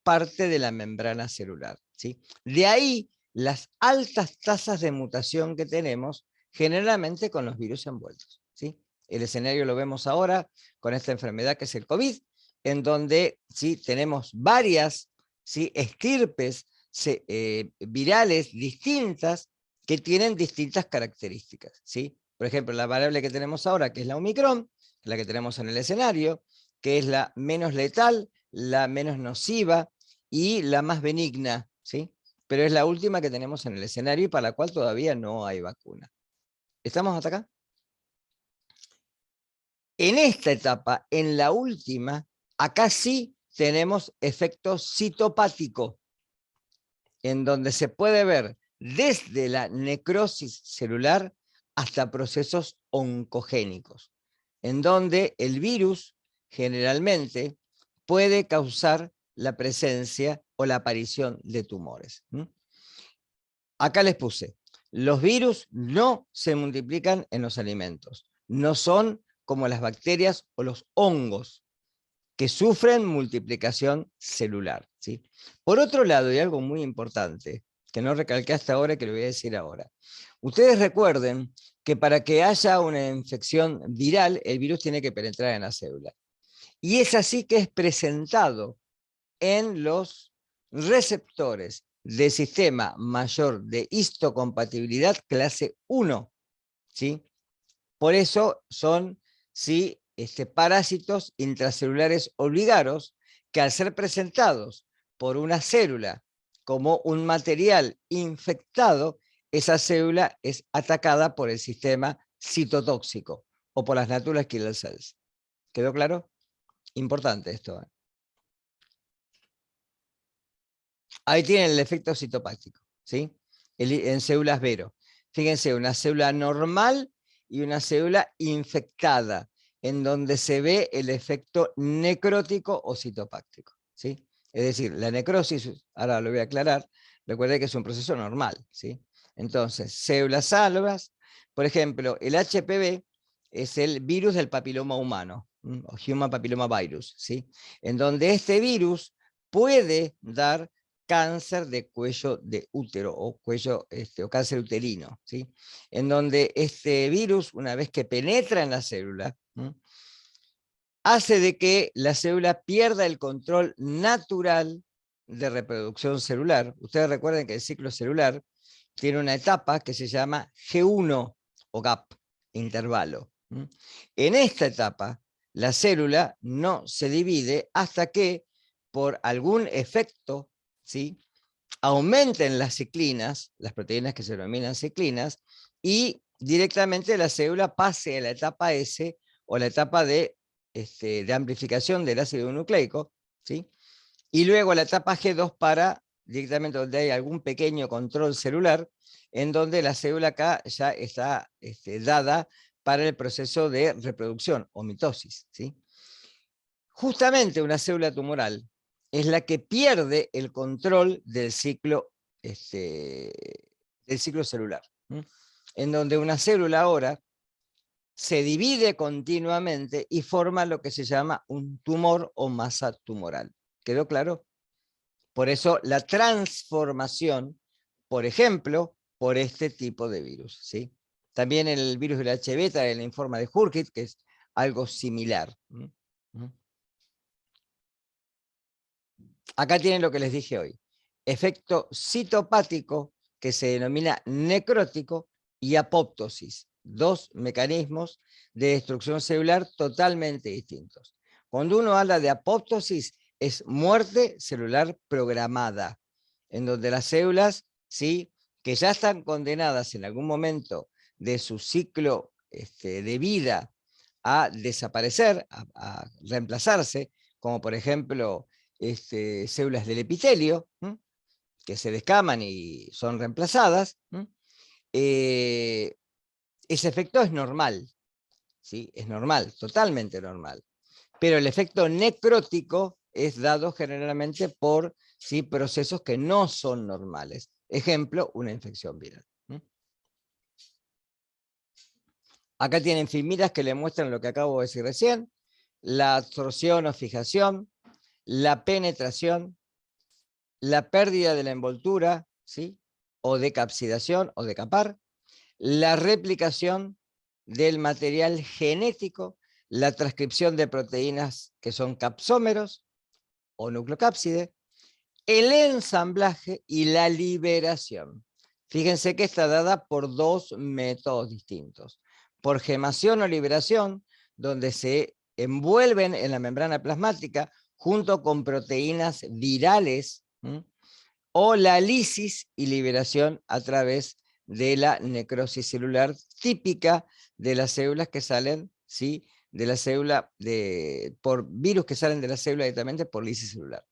B: parte de la membrana celular, ¿sí? De ahí las altas tasas de mutación que tenemos generalmente con los virus envueltos, ¿sí? El escenario lo vemos ahora con esta enfermedad que es el COVID, en donde ¿sí?, tenemos varias, ¿sí?, estirpes virales distintas que tienen distintas características, ¿sí? Por ejemplo, la variable que tenemos ahora, que es la Omicron, la que tenemos en el escenario, que es la menos letal, la menos nociva y la más benigna, ¿sí? Pero es la última que tenemos en el escenario y para la cual todavía no hay vacuna. ¿Estamos hasta acá? En esta etapa, en la última, acá sí tenemos efecto citopático, en donde se puede ver desde la necrosis celular hasta procesos oncogénicos, en donde el virus generalmente puede causar la presencia o la aparición de tumores. Acá les puse, los virus no se multiplican en los alimentos, no son como las bacterias o los hongos, que sufren multiplicación celular, ¿sí? Por otro lado, y algo muy importante, que no recalqué hasta ahora y que lo voy a decir ahora. Ustedes recuerden que para que haya una infección viral, el virus tiene que penetrar en la célula. Y es así que es presentado en los receptores del sistema mayor de histocompatibilidad clase 1, ¿sí? Por eso son, ¿sí?, parásitos intracelulares obligados que al ser presentados por una célula como un material infectado, esa célula es atacada por el sistema citotóxico o por las natural killer cells. ¿Quedó claro? Importante esto, ¿eh? Ahí tienen el efecto citopático, ¿sí? En células Vero. Fíjense, una célula normal y una célula infectada, en donde se ve el efecto necrótico o citopáctico, ¿sí? Es decir, la necrosis, ahora lo voy a aclarar, recuerden que es un proceso normal, ¿sí? Entonces, células salvas, por ejemplo, el HPV es el virus del papiloma humano, o Human Papilloma Virus, ¿sí? En donde este virus puede dar cáncer de cuello de útero o, o cáncer uterino, ¿sí? En donde este virus, una vez que penetra en la célula, hace de que la célula pierda el control natural de reproducción celular. Ustedes recuerden que el ciclo celular tiene una etapa que se llama G1 o gap, intervalo. En esta etapa, la célula no se divide hasta que, por algún efecto, ¿sí?, aumenten las ciclinas, las proteínas que se denominan ciclinas, y directamente la célula pase a la etapa S o la etapa de amplificación del ácido nucleico, ¿sí?, y luego la etapa G2 para directamente donde hay algún pequeño control celular, en donde la célula acá ya está dada para el proceso de reproducción o mitosis, ¿sí? Justamente una célula tumoral es la que pierde el control del ciclo celular, en donde una célula ahora se divide continuamente y forma lo que se llama un tumor o masa tumoral. ¿Quedó claro? Por eso la transformación, por ejemplo, por este tipo de virus, ¿sí? También el virus del HIV trae el informe de Hurkit, que es algo similar. Acá tienen lo que les dije hoy. Efecto citopático, que se denomina necrótico, y apoptosis. Dos mecanismos de destrucción celular totalmente distintos. Cuando uno habla de apoptosis, es muerte celular programada, en donde las células, ¿sí?, que ya están condenadas en algún momento de su ciclo de vida a desaparecer, a reemplazarse, como por ejemplo células del epitelio, que se descaman y son reemplazadas, ese efecto es normal, ¿sí? Es normal, totalmente normal. Pero el efecto necrótico es dado generalmente por, ¿sí?, procesos que no son normales. Ejemplo, una infección viral. Acá tienen filminas que le muestran lo que acabo de decir recién: la absorción o fijación, la penetración, la pérdida de la envoltura, ¿sí?, o decapsidación o decapar, la replicación del material genético, la transcripción de proteínas que son capsómeros o nucleocápside, el ensamblaje y la liberación. Fíjense que está dada por dos métodos distintos: por gemación o liberación, donde se envuelven en la membrana plasmática junto con proteínas virales, o la lisis y liberación a través de la necrosis celular típica de las células que salen, ¿sí?, de la célula, por virus que salen de la célula directamente por lisis celular.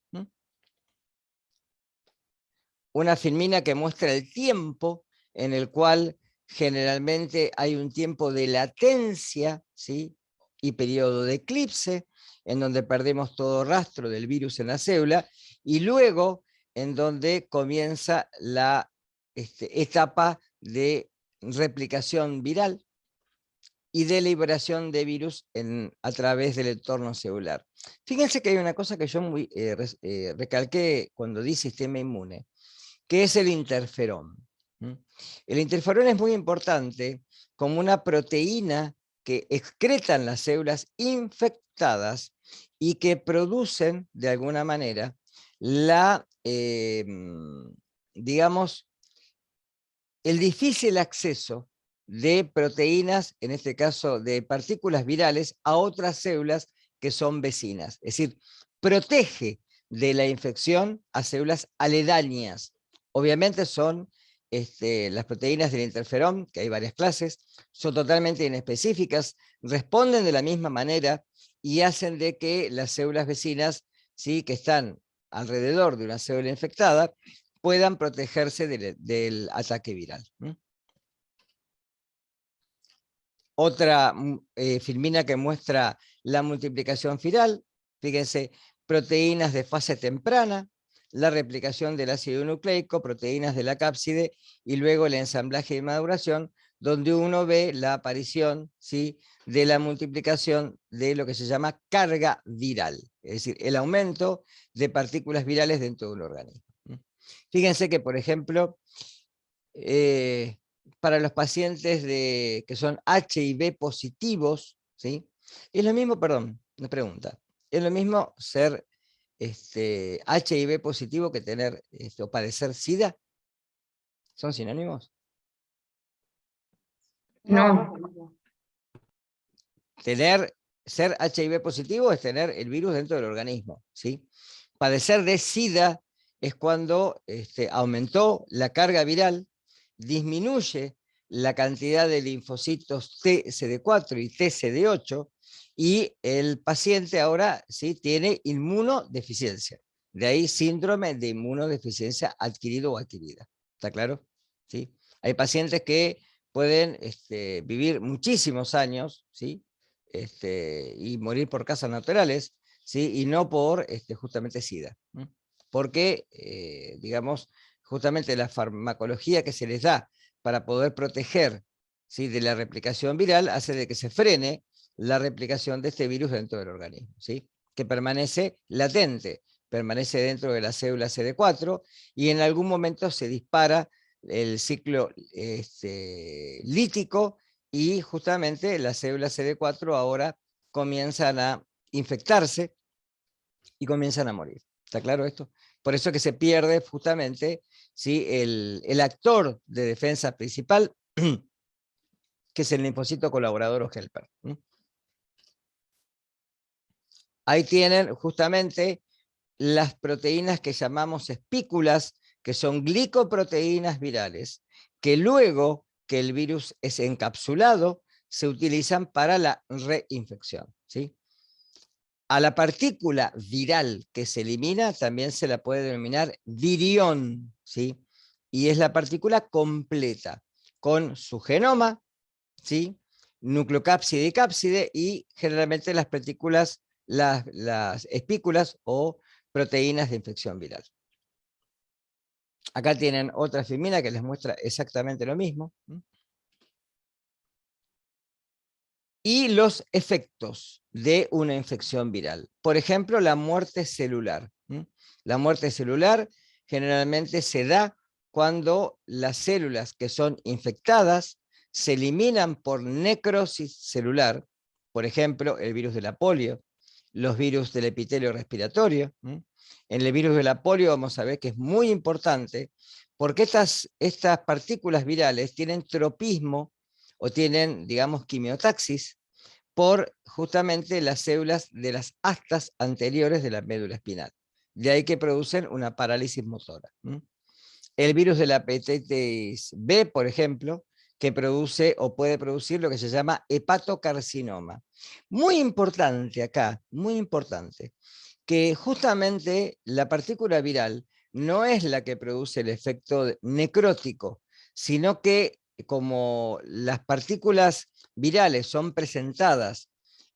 B: Una filmina que muestra el tiempo en el cual generalmente hay un tiempo de latencia, ¿sí?, y periodo de eclipse, en donde perdemos todo rastro del virus en la célula, y luego en donde comienza la etapa de replicación viral y de liberación de virus a través del entorno celular. Fíjense que hay una cosa que yo recalqué cuando di sistema inmune, que es el interferón. El interferón es muy importante como una proteína que excretan las células infectadas y que producen, de alguna manera, digamos, el difícil acceso de proteínas, en este caso de partículas virales, a otras células que son vecinas. Es decir, protege de la infección a células aledañas. Obviamente son las proteínas del interferón, que hay varias clases, son totalmente inespecíficas, responden de la misma manera y hacen de que las células vecinas, ¿sí?, que están alrededor de una célula infectada, puedan protegerse del ataque viral. Otra filmina que muestra la multiplicación viral, fíjense, proteínas de fase temprana, la replicación del ácido nucleico, proteínas de la cápside, y luego el ensamblaje y maduración, donde uno ve la aparición, ¿sí?, de la multiplicación de lo que se llama carga viral, es decir, el aumento de partículas virales dentro de un organismo. Fíjense que, por ejemplo, para los pacientes que son HIV positivos, ¿sí?, es lo mismo, perdón, una pregunta, es lo mismo ser HIV positivo que tener o padecer SIDA. ¿Son sinónimos?
A: No.
B: Ser HIV positivo es tener el virus dentro del organismo, ¿sí? Padecer de SIDA es cuando aumentó la carga viral, disminuye la cantidad de linfocitos TCD4 y TCD8, y el paciente ahora, ¿sí?, tiene inmunodeficiencia. De ahí síndrome de inmunodeficiencia adquirido o adquirida. ¿Está claro? ¿Sí? Hay pacientes que pueden vivir muchísimos años, ¿sí?, y morir por causas naturales, ¿sí?, y no por justamente SIDA. Porque, digamos, justamente la farmacología que se les da para poder proteger, ¿sí?, de la replicación viral hace de que se frene la replicación de este virus dentro del organismo, ¿sí?, que permanece latente, permanece dentro de la célula CD4 y en algún momento se dispara el ciclo lítico y justamente las células CD4 ahora comienzan a infectarse y comienzan a morir. ¿Está claro esto? Por eso que se pierde justamente, ¿sí?, el actor de defensa principal, que es el linfocito colaborador o helper. Ahí tienen justamente las proteínas que llamamos espículas, que son glicoproteínas virales, que luego que el virus es encapsulado, se utilizan para la reinfección, ¿sí? A la partícula viral que se elimina también se la puede denominar virión, ¿sí? Y es la partícula completa, con su genoma, ¿sí?, nucleocápside y cápside, y generalmente las partículas, las espículas o proteínas de infección viral. Acá tienen otra filmina que les muestra exactamente lo mismo. Y los efectos de una infección viral. Por ejemplo, la muerte celular. La muerte celular generalmente se da cuando las células que son infectadas se eliminan por necrosis celular, por ejemplo, el virus de la polio, los virus del epitelio respiratorio. En el virus de la polio vamos a ver que es muy importante porque estas partículas virales tienen tropismo o tienen, digamos, quimiotaxis por justamente las células de las astas anteriores de la médula espinal. De ahí que producen una parálisis motora. El virus de la hepatitis B, por ejemplo, que produce o puede producir lo que se llama hepatocarcinoma. Muy importante acá, muy importante, que justamente la partícula viral no es la que produce el efecto necrótico, sino que como las partículas virales son presentadas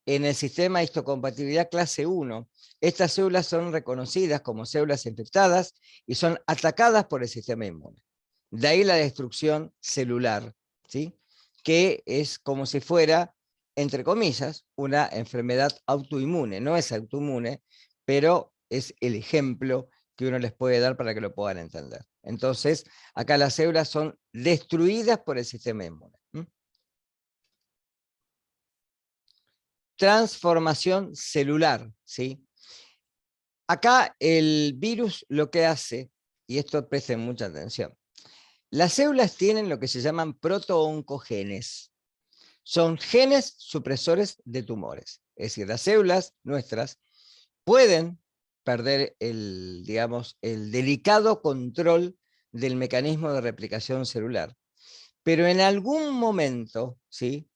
B: en el sistema de histocompatibilidad clase 1, estas células son reconocidas como células infectadas y son atacadas por el sistema inmune. De ahí la destrucción celular, ¿sí?, que es como si fuera, entre comillas, una enfermedad autoinmune. No es autoinmune, pero es el ejemplo que uno les puede dar para que lo puedan entender. Entonces, acá las células son destruidas por el sistema inmune. transformación celular, ¿sí? Acá el virus lo que hace, y esto presten mucha atención, las células tienen lo que se llaman protooncogenes. Son genes supresores de tumores. Es decir, las células nuestras pueden perder el, digamos, el delicado control del mecanismo de replicación celular. Pero en algún momento, ¿sí?,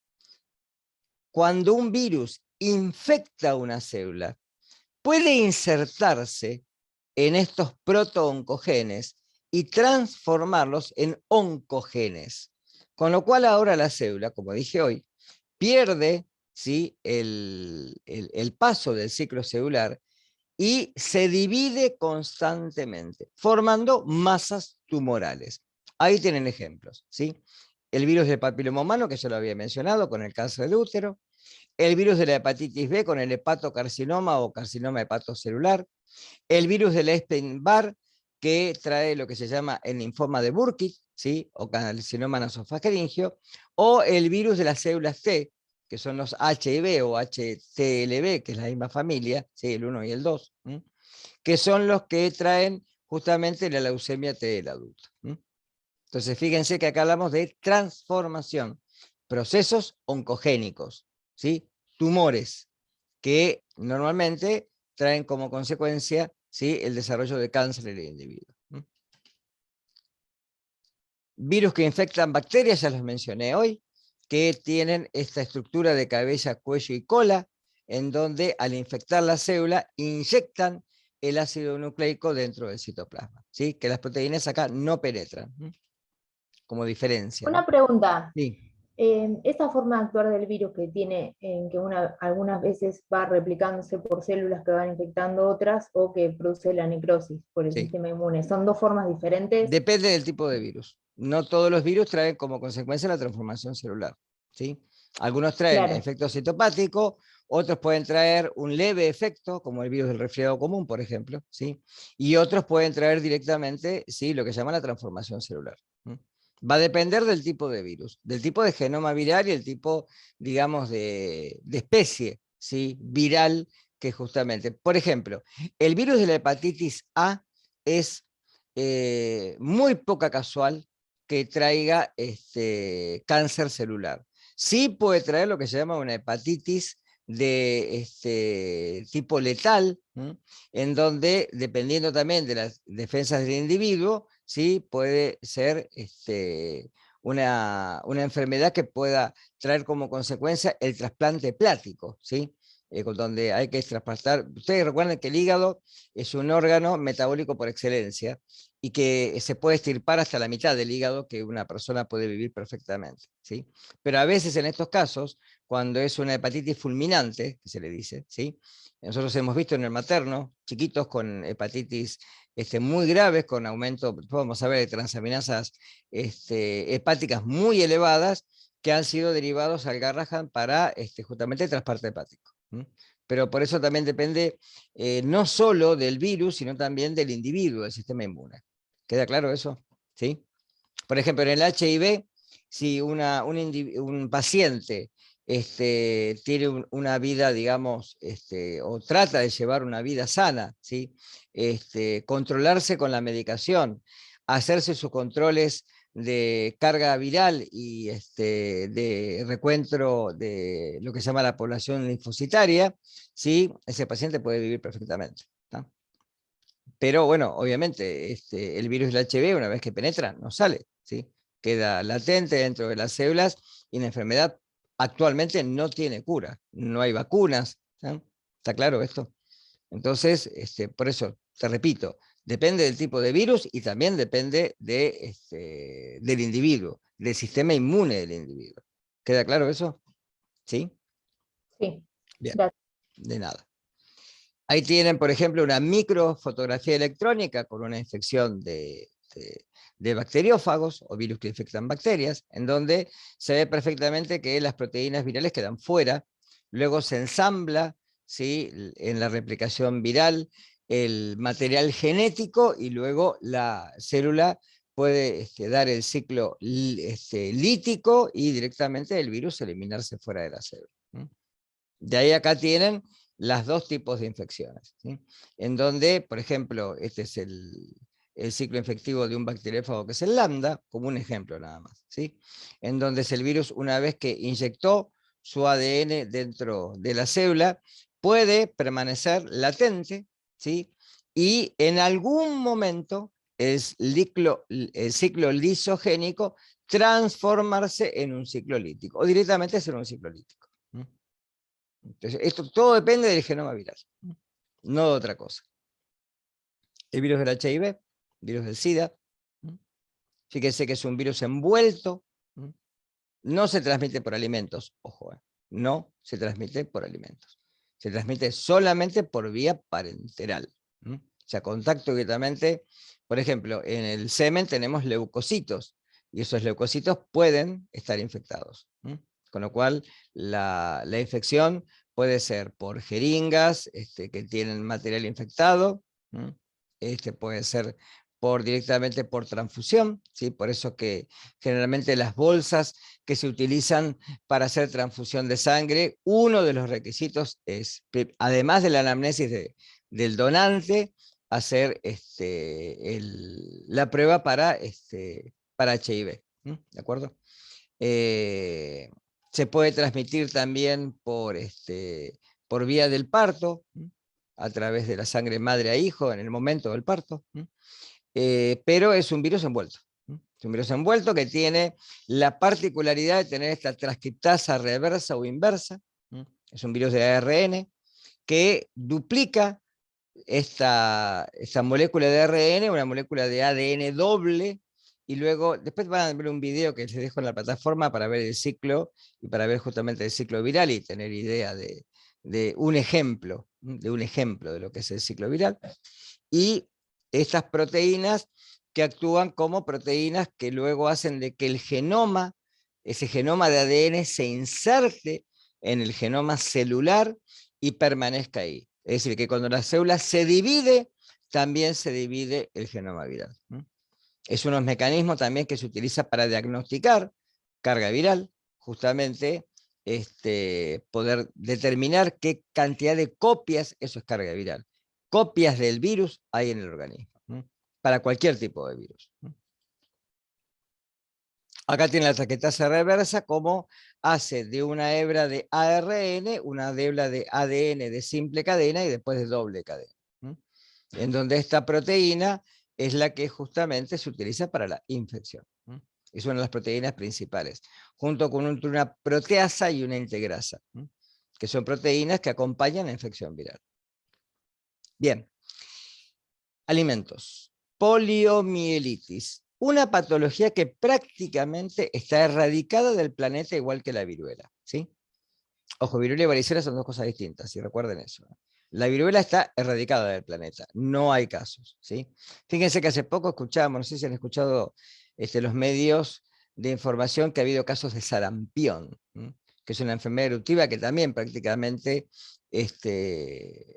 B: cuando un virus infecta una célula, puede insertarse en estos protooncogenes y transformarlos en oncogenes. Con lo cual ahora la célula, como dije hoy, pierde, ¿sí?, el paso del ciclo celular y se divide constantemente, formando masas tumorales. Ahí tienen ejemplos, ¿sí? El virus del papiloma humano, que ya lo había mencionado, con el cáncer de útero, el virus de la hepatitis B con el hepatocarcinoma o carcinoma hepatocelular, el virus del Epstein-Barr, que trae lo que se llama el linfoma de Burkitt, ¿sí?, o carcinoma nasofaringeo, o el virus de las células T, que son los HIV o HTLB, que es la misma familia, ¿sí?, el 1 y el 2, ¿m?, que son los que traen justamente la leucemia T del adulto. ¿M? Entonces, fíjense que acá hablamos de transformación, procesos oncogénicos, ¿sí?, tumores, que normalmente traen como consecuencia, ¿sí?, el desarrollo de cáncer en el individuo. Virus que infectan bacterias, ya los mencioné hoy, que tienen esta estructura de cabeza, cuello y cola, en donde al infectar la célula inyectan el ácido nucleico dentro del citoplasma, ¿sí?, que las proteínas acá no penetran, como diferencia,
A: Una
B: ¿no?
A: pregunta.
B: Sí.
A: Esta forma de actuar del virus que tiene, en que algunas veces va replicándose por células que van infectando otras o que produce la necrosis por el
B: Sí.
A: sistema inmune, ¿son dos formas diferentes?
B: Depende del tipo de virus. No todos los virus traen como consecuencia la transformación celular, ¿sí? Algunos traen
A: Claro.
B: efecto citopático, otros pueden traer un leve efecto, como el virus del resfriado común, por ejemplo, ¿sí? Y otros pueden traer directamente, ¿sí?, lo que se llama la transformación celular. Va a depender del tipo de virus, del tipo de genoma viral y el tipo, digamos, de especie, ¿sí?, viral, que justamente, por ejemplo, el virus de la hepatitis A es muy poca casual que traiga cáncer celular. Sí puede traer lo que se llama una hepatitis de tipo letal, ¿m?, en donde, dependiendo también de las defensas del individuo, ¿sí?, puede ser una enfermedad que pueda traer como consecuencia el trasplante hepático, ¿sí?, donde hay que trasplantar. Ustedes recuerden que el hígado es un órgano metabólico por excelencia y que se puede extirpar hasta la mitad del hígado, que una persona puede vivir perfectamente, ¿sí? Pero a veces en estos casos, cuando es una hepatitis fulminante, que se le dice, ¿sí?, nosotros hemos visto en el materno chiquitos con hepatitis muy graves, con aumento, vamos a ver, de transaminasas hepáticas muy elevadas, que han sido derivados al Garrahan para justamente el trasplante hepático. Pero por eso también depende no solo del virus, sino también del individuo, del sistema inmune. ¿Queda claro eso? ¿Sí? Por ejemplo, en el HIV, si un paciente tiene una vida, digamos, o trata de llevar una vida sana, ¿sí?, controlarse con la medicación, hacerse sus controles de carga viral y de recuento de lo que se llama la población linfocitaria, ¿sí?, ese paciente puede vivir perfectamente, ¿tá? Pero bueno, obviamente el virus del HIV, una vez que penetra, no sale, ¿sí?, queda latente dentro de las células y la enfermedad actualmente no tiene cura, no hay vacunas, ¿tá? ¿Está claro esto? Entonces, por eso, te repito, depende del tipo de virus y también depende del individuo, del sistema inmune del individuo. ¿Queda claro eso? ¿Sí?
A: Sí,
B: Bien,
A: gracias.
B: de nada. Ahí tienen, por ejemplo, una microfotografía electrónica con una infección de bacteriófagos o virus que infectan bacterias, en donde se ve perfectamente que las proteínas virales quedan fuera, luego se ensambla, ¿sí?, en la replicación viral el material genético y luego la célula puede dar el ciclo lítico y directamente el virus eliminarse fuera de la célula. De ahí acá tienen las dos tipos de infecciones, ¿sí? En donde, por ejemplo, este es el ciclo infectivo de un bacteriófago que es el lambda, como un ejemplo nada más, ¿sí? En donde es el virus, una vez que inyectó su ADN dentro de la célula, puede permanecer latente, ¿sí? Y en algún momento el ciclo lisogénico transformarse en un ciclo lítico, o directamente ser un ciclo lítico. Entonces, esto todo depende del genoma viral, no de otra cosa. El virus del HIV, virus del SIDA, fíjense que es un virus envuelto, no se transmite por alimentos, ojo, no se transmite por alimentos. Se transmite solamente por vía parenteral. O sea, contacto directamente, por ejemplo, en el semen tenemos leucocitos, y esos leucocitos pueden estar infectados. Con lo cual, la infección puede ser por jeringas que tienen material infectado, puede ser directamente por transfusión, ¿sí? Por eso que generalmente las bolsas que se utilizan para hacer transfusión de sangre, uno de los requisitos es, además de la anamnesis del donante, hacer la prueba para HIV. ¿De acuerdo? Se puede transmitir también por vía del parto, a través de la sangre madre a hijo en el momento del parto, pero es un virus envuelto. Es un virus envuelto que tiene la particularidad de tener esta transcriptasa reversa o inversa. Es un virus de ARN que duplica esta molécula de ARN, una molécula de ADN doble, y luego, después van a ver un video que les dejo en la plataforma para ver el ciclo, y para ver justamente el ciclo viral y tener idea de un ejemplo de lo que es el ciclo viral. Y estas proteínas que actúan como proteínas que luego hacen de que el genoma, ese genoma de ADN, se inserte en el genoma celular y permanezca ahí. Es decir, que cuando la célula se divide, también se divide el genoma viral. Es unos mecanismos también que se utiliza para diagnosticar carga viral, justamente poder determinar qué cantidad de copias, eso es carga viral, copias del virus hay en el organismo, para cualquier tipo de virus. Acá tiene la transcriptasa reversa, como hace de una hebra de ARN, una hebra de ADN de simple cadena y después de doble cadena. En donde esta proteína es la que justamente se utiliza para la infección. Es una de las proteínas principales, junto con una proteasa y una integrasa, que son proteínas que acompañan la infección viral. Bien, alimentos. Poliomielitis, una patología que prácticamente está erradicada del planeta igual que la viruela, ¿sí? Ojo, viruela y varicela son dos cosas distintas, y recuerden eso. La viruela está erradicada del planeta, no hay casos, ¿sí? Fíjense que hace poco escuchamos, no sé si han escuchado los medios de información, que ha habido casos de sarampión, que es una enfermedad eruptiva que también prácticamente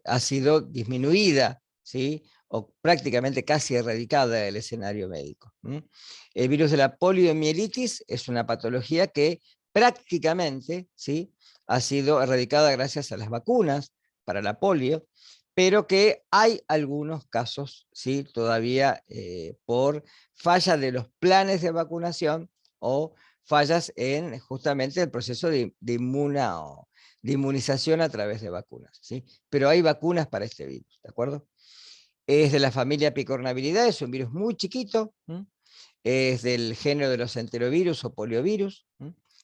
B: ha sido disminuida, ¿sí? O prácticamente casi erradicada del escenario médico. El virus de la poliomielitis es una patología que prácticamente, ¿sí?, ha sido erradicada gracias a las vacunas para la polio, pero que hay algunos casos, ¿sí?, todavía por falla de los planes de vacunación o fallas en justamente el proceso de inmunización a través de vacunas, ¿sí? Pero hay vacunas para este virus, ¿de acuerdo? Es de la familia Picornaviridae, es un virus muy chiquito, es del género de los enterovirus o poliovirus,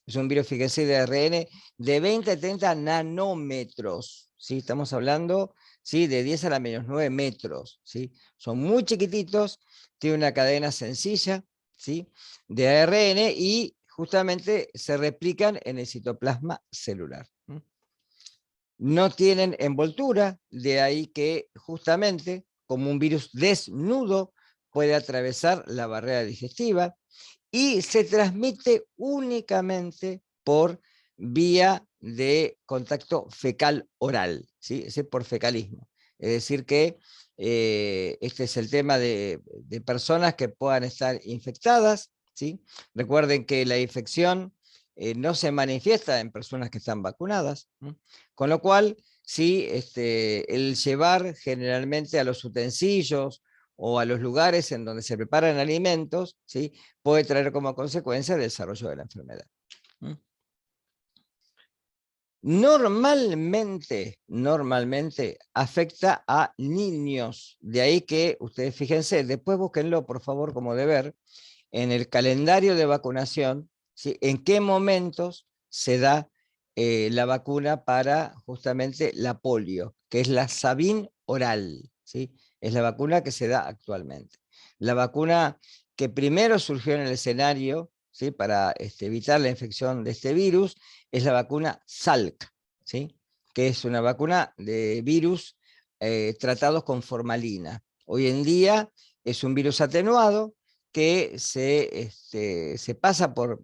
B: es un virus, fíjense, de ARN de 20 a 30 nanómetros, ¿sí? Estamos hablando, ¿sí?, de 10 a la menos 9 metros, ¿sí? Son muy chiquititos, tiene una cadena sencilla, ¿sí?, de ARN, y justamente se replican en el citoplasma celular. No tienen envoltura, de ahí que justamente, como un virus desnudo, puede atravesar la barrera digestiva, y se transmite únicamente por vía de contacto fecal-oral, ¿sí? Es por fecalismo. Es decir que este es el tema de personas que puedan estar infectadas, ¿sí? Recuerden que la infección no se manifiesta en personas que están vacunadas, ¿no? Con lo cual, sí, el llevar generalmente a los utensilios o a los lugares en donde se preparan alimentos, ¿sí?, puede traer como consecuencia el desarrollo de la enfermedad. Normalmente afecta a niños, de ahí que ustedes fíjense, después búsquenlo por favor como deber, en el calendario de vacunación, ¿sí?, en qué momentos se da la vacuna para justamente la polio, que es la Sabin oral, ¿sí? Es la vacuna que se da actualmente. La vacuna que primero surgió en el escenario, ¿sí?, para evitar la infección de este virus, es la vacuna Salk, ¿sí?, que es una vacuna de virus tratados con formalina. Hoy en día es un virus atenuado que se pasa por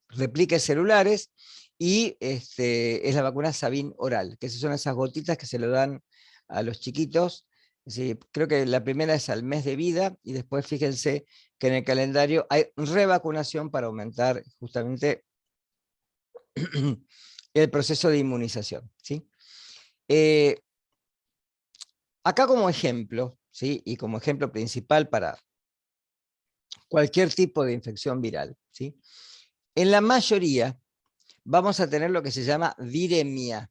B: repliques celulares y es la vacuna Sabin oral, que son esas gotitas que se le dan a los chiquitos. Sí, creo que la primera es al mes de vida y después fíjense que en el calendario hay revacunación para aumentar justamente el proceso de inmunización, ¿sí? Acá como ejemplo, ¿sí?, y como ejemplo principal para cualquier tipo de infección viral, ¿sí?, en la mayoría vamos a tener lo que se llama viremia,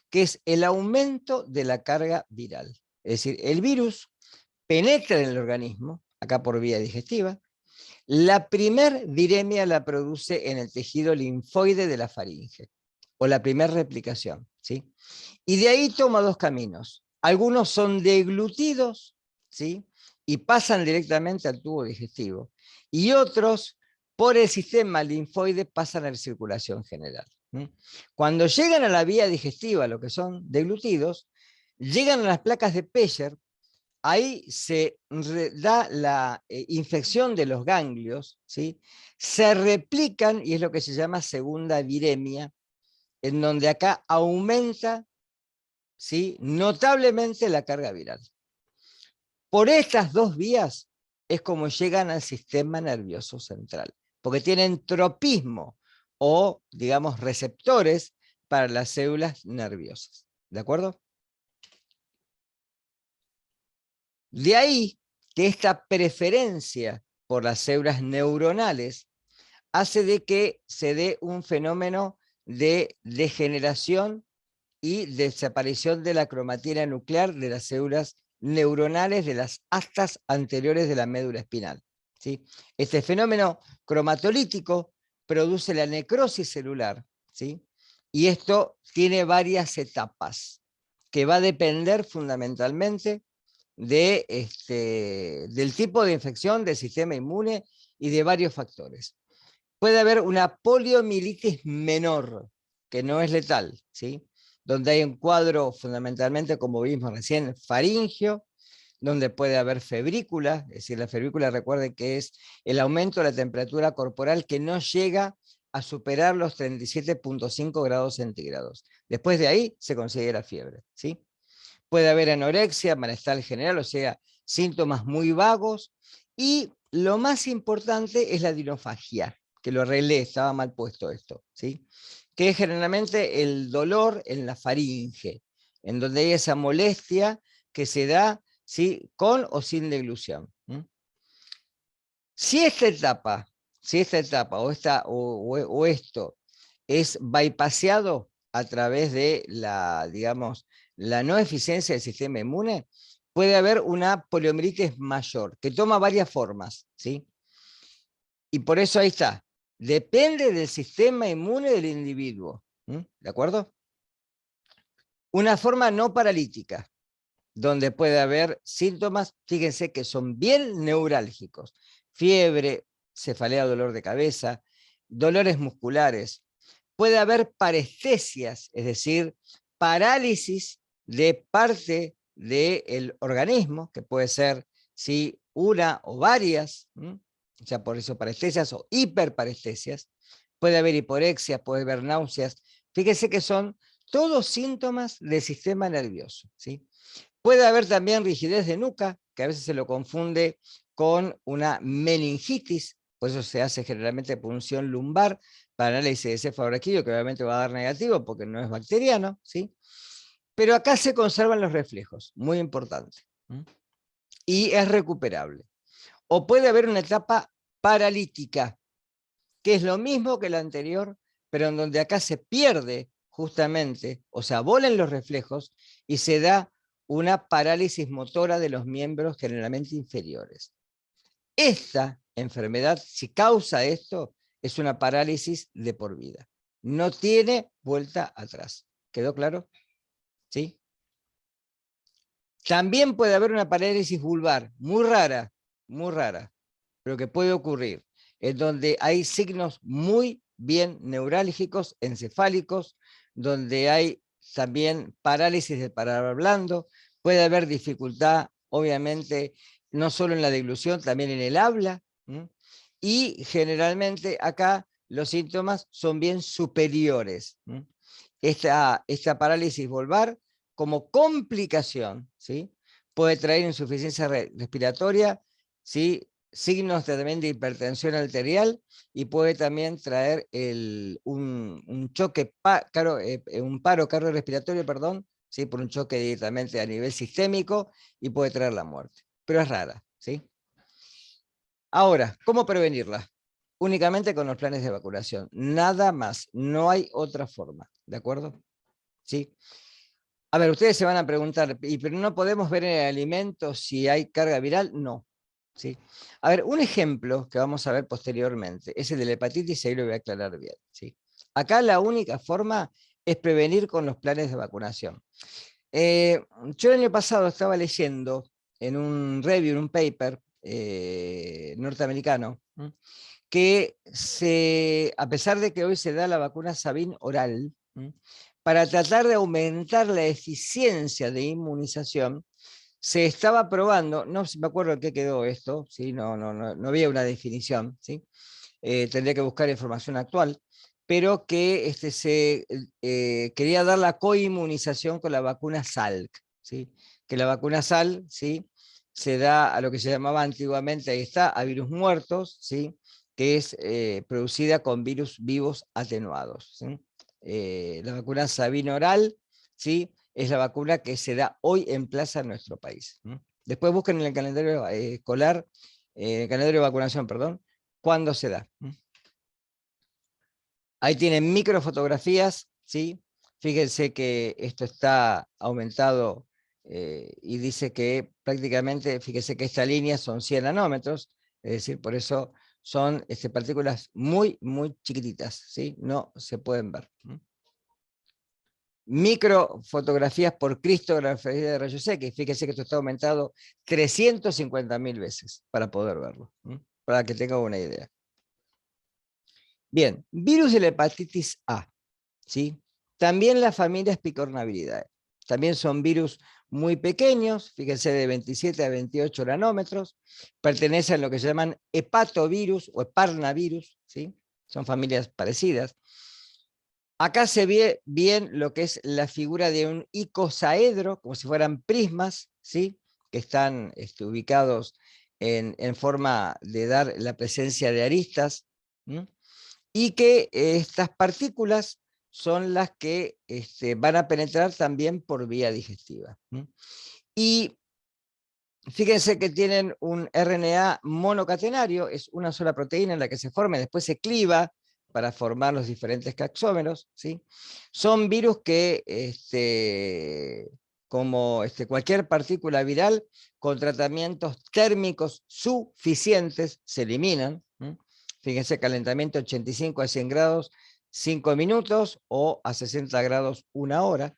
B: que es el aumento de la carga viral. Es decir, el virus penetra en el organismo, acá por vía digestiva. La primer viremia la produce en el tejido linfoide de la faringe, o la primera replicación, ¿sí? Y de ahí toma dos caminos. Algunos son deglutidos, ¿sí?, y pasan directamente al tubo digestivo. Y otros, por el sistema linfoide, pasan a la circulación general. Cuando llegan a la vía digestiva, lo que son deglutidos, llegan a las placas de Peyer. Ahí se da la infección de los ganglios, ¿sí?, se replican y es lo que se llama segunda viremia, en donde acá aumenta, ¿sí?, notablemente la carga viral. Por estas dos vías es como llegan al sistema nervioso central, porque tienen tropismo o, digamos, receptores para las células nerviosas. ¿De acuerdo? De ahí que esta preferencia por las células neuronales hace de que se dé un fenómeno de degeneración y desaparición de la cromatina nuclear de las células neuronales de las astas anteriores de la médula espinal, ¿sí? Este fenómeno cromatolítico produce la necrosis celular, ¿sí?, y esto tiene varias etapas que va a depender fundamentalmente del tipo de infección del sistema inmune y de varios factores. Puede haber una poliomielitis menor, que no es letal, ¿sí?, donde hay un cuadro fundamentalmente, como vimos recién, faringio, donde puede haber febrícula, es decir, la febrícula, recuerden que es el aumento de la temperatura corporal que no llega a superar los 37,5 grados centígrados. Después de ahí se considera fiebre, ¿sí? Puede haber anorexia, malestar general, o sea, síntomas muy vagos. Y lo más importante es la dinofagia, que lo arreglé, estaba mal puesto esto, ¿sí?, que es generalmente el dolor en la faringe, en donde hay esa molestia que se da, ¿sí?, con o sin deglución. Si esta etapa o esto es bypaseado a través de la, digamos, la no eficiencia del sistema inmune, puede haber una poliomielitis mayor, que toma varias formas, ¿sí? Y por eso ahí está. Depende del sistema inmune del individuo, ¿de acuerdo? Una forma no paralítica, donde puede haber síntomas, fíjense que son bien neurálgicos: fiebre, cefalea, dolor de cabeza, dolores musculares. Puede haber parestesias, es decir, parálisis de parte del organismo, que puede ser, ¿sí?, una o varias, o sea, por eso parestesias o hiperparestesias. Puede haber hiporexia, puede haber náuseas. Fíjense que son todos síntomas del sistema nervioso, ¿sí? Puede haber también rigidez de nuca, que a veces se lo confunde con una meningitis, por eso se hace generalmente punción lumbar para análisis de cefalorraquídeo, que obviamente va a dar negativo porque no es bacteriano, ¿sí? Pero acá se conservan los reflejos, muy importante, y es recuperable. O puede haber una etapa paralítica, que es lo mismo que la anterior, pero en donde acá se pierde justamente, o se abolen los reflejos y se da una parálisis motora de los miembros generalmente inferiores. Esta enfermedad, si causa esto, es una parálisis de por vida. No tiene vuelta atrás. ¿Quedó claro? ¿Sí? También puede haber una parálisis vulvar, muy rara, pero que puede ocurrir, en donde hay signos muy bien neurálgicos, encefálicos, donde hay también parálisis del paladar blando, puede haber dificultad, obviamente, no solo en la deglución, también en el habla, y generalmente acá los síntomas son bien superiores. Esta parálisis vulvar, como complicación, ¿sí? Puede traer insuficiencia respiratoria, ¿sí? Signos también de hipertensión arterial, y puede también traer un choque, un paro cardiorrespiratorio, perdón, ¿sí? Por un choque directamente a nivel sistémico, y puede traer la muerte, pero es rara, ¿sí? Ahora, ¿cómo prevenirla? Únicamente con los planes de vacunación, nada más, no hay otra forma, ¿de acuerdo? ¿Sí? A ver, ustedes se van a preguntar, ¿pero no podemos ver en el alimento si hay carga viral? No. ¿Sí? A ver, un ejemplo que vamos a ver posteriormente es el de la hepatitis, y ahí lo voy a aclarar bien. ¿Sí? Acá la única forma es prevenir con los planes de vacunación. Yo el año pasado estaba leyendo en un review, en un paper norteamericano, que a pesar de que hoy se da la vacuna Sabin oral, para tratar de aumentar la eficiencia de inmunización, se estaba probando, no me acuerdo en qué quedó esto, ¿sí? No había una definición, ¿sí? Tendría que buscar información actual, pero que se quería dar la coinmunización con la vacuna Salk, ¿sí? Que la vacuna Salk, ¿sí? Se da a lo que se llamaba antiguamente, ahí está, a virus muertos, ¿sí? Que es producida con virus vivos atenuados, ¿sí? La vacuna Sabin oral, ¿sí? Es la vacuna que se da hoy en plaza en nuestro país. Después busquen en el calendario escolar, el calendario de vacunación, perdón, cuándo se da. Ahí tienen microfotografías, ¿sí? Fíjense que esto está aumentado y dice que prácticamente, fíjense que esta línea son 100 nanómetros, es decir, por eso son partículas muy, muy chiquititas, ¿sí? No se pueden ver. Microfotografías por cristografía de rayos X, fíjense que esto está aumentado 350.000 veces para poder verlo, para que tengan una idea. Bien, virus de la hepatitis A, ¿sí? También las familias picornaviridae. También son virus muy pequeños, fíjense de 27 a 28 nanómetros, pertenecen a lo que se llaman hepatovirus o heparnavirus, ¿sí? Son familias parecidas. Acá se ve bien lo que es la figura de un icosaedro, como si fueran prismas, ¿sí? Que están ubicados en forma de dar la presencia de aristas, y que estas partículas son las que van a penetrar también por vía digestiva. Y fíjense que tienen un RNA monocatenario, es una sola proteína en la que se forma, y después se cliva para formar los diferentes caxómeros, ¿sí? Son virus que, como cualquier partícula viral, con tratamientos térmicos suficientes, se eliminan. Fíjense, calentamiento 85 a 100 grados, 5 minutos, o a 60 grados, 1 hora.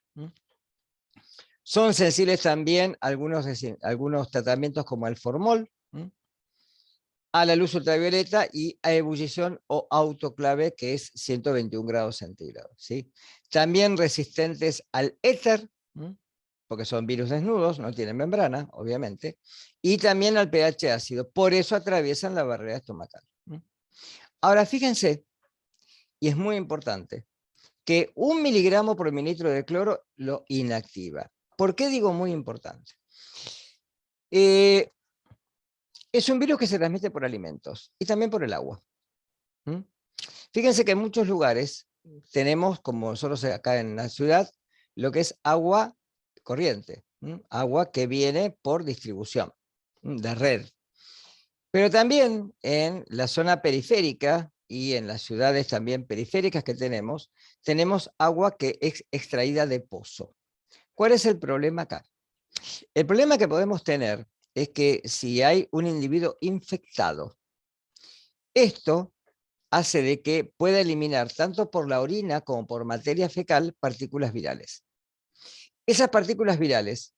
B: Son sensibles también algunos tratamientos como el formol, a la luz ultravioleta y a ebullición o autoclave, que es 121 grados centígrados, ¿sí? También resistentes al éter, porque son virus desnudos, no tienen membrana, obviamente, y también al pH ácido, por eso atraviesan la barrera estomacal. Ahora fíjense, y es muy importante, que 1 miligramo por mililitro de cloro lo inactiva. ¿Por qué digo muy importante? Es un virus que se transmite por alimentos y también por el agua. ¿Mm? Fíjense que en muchos lugares tenemos, como nosotros acá en la ciudad, lo que es agua corriente, agua que viene por distribución de red. Pero también en la zona periférica y en las ciudades también periféricas que tenemos agua que es extraída de pozo. ¿Cuál es el problema acá? El problema que podemos tener es que si hay un individuo infectado, esto hace de que pueda eliminar tanto por la orina como por materia fecal partículas virales. Esas partículas virales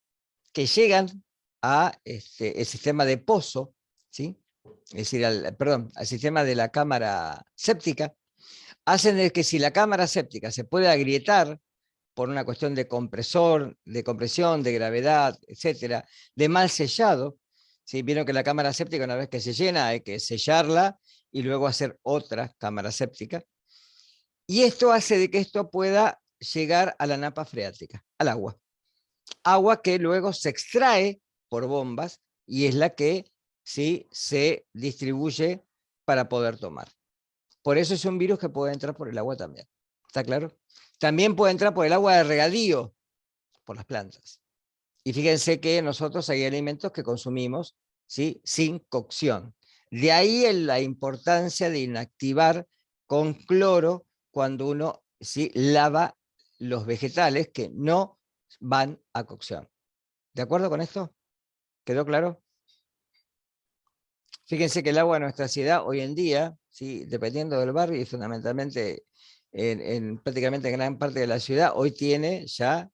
B: que llegan a el sistema de pozo, ¿sí? Es decir, al sistema de la cámara séptica, hacen de que si la cámara séptica se puede agrietar por una cuestión de compresor, de compresión, de gravedad, etcétera, de mal sellado, ¿sí? Vieron que la cámara séptica, una vez que se llena, hay que sellarla y luego hacer otra cámara séptica. Y esto hace de que esto pueda llegar a la napa freática, al agua. Agua que luego se extrae por bombas y es la que ¿sí? se distribuye para poder tomar. Por eso es un virus que puede entrar por el agua también. ¿Está claro? También puede entrar por el agua de regadío, por las plantas. Y fíjense que nosotros hay alimentos que consumimos ¿sí? sin cocción. De ahí la importancia de inactivar con cloro cuando uno ¿sí? lava los vegetales que no van a cocción. ¿De acuerdo con esto? ¿Quedó claro? Fíjense que el agua de nuestra ciudad hoy en día, ¿sí? dependiendo del barrio y fundamentalmente prácticamente en gran parte de la ciudad, hoy tiene ya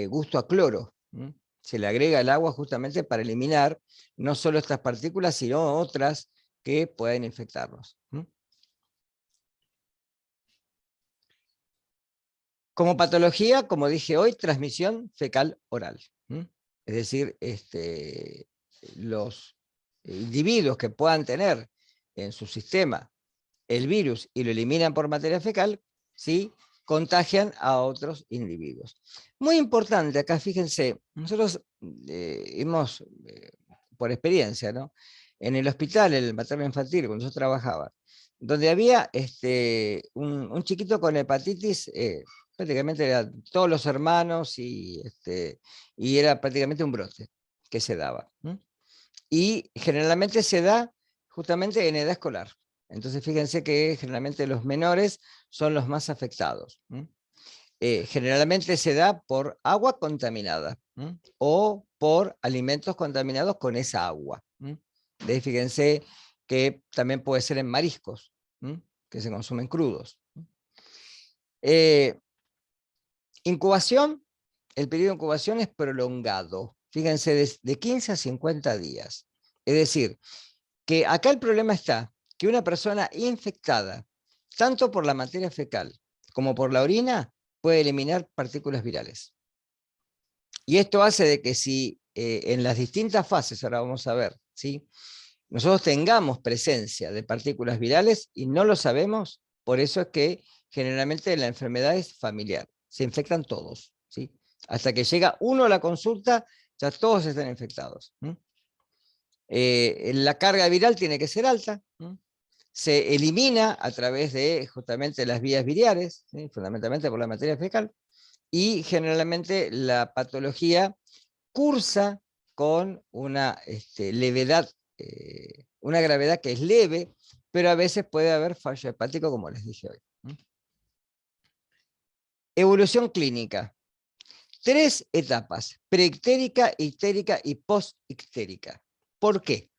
B: gusto a cloro. Se le agrega el agua justamente para eliminar no solo estas partículas, sino otras que pueden infectarnos. Como patología, como dije hoy, transmisión fecal oral. Es decir, los individuos que puedan tener en su sistema el virus y lo eliminan por materia fecal, ¿sí? contagian a otros individuos. Muy importante, acá fíjense, nosotros hemos, por experiencia, ¿no? en el hospital, en el materno infantil, cuando yo trabajaba, donde había un chiquito con hepatitis, prácticamente eran todos los hermanos y era prácticamente un brote que se daba. Y generalmente se da justamente en edad escolar. Entonces fíjense que generalmente los menores son los más afectados. Generalmente se da por agua contaminada o por alimentos contaminados con esa agua. Fíjense que también puede ser en mariscos, que se consumen crudos. Incubación, el periodo de incubación es prolongado. Fíjense, de 15 a 50 días. Es decir, que acá el problema está que una persona infectada, tanto por la materia fecal como por la orina, puede eliminar partículas virales. Y esto hace de que si en las distintas fases, ahora vamos a ver, ¿sí? nosotros tengamos presencia de partículas virales y no lo sabemos, por eso es que generalmente la enfermedad es familiar, se infectan todos, ¿sí? Hasta que llega uno a la consulta, ya todos están infectados. La carga viral tiene que ser alta, se elimina a través de justamente las vías biliares, ¿sí? fundamentalmente por la materia fecal, y generalmente la patología cursa con una levedad, una gravedad que es leve, pero a veces puede haber fallo hepático, como les dije hoy. Evolución clínica. 3 etapas: preictérica, ictérica y postictérica. ¿Por qué?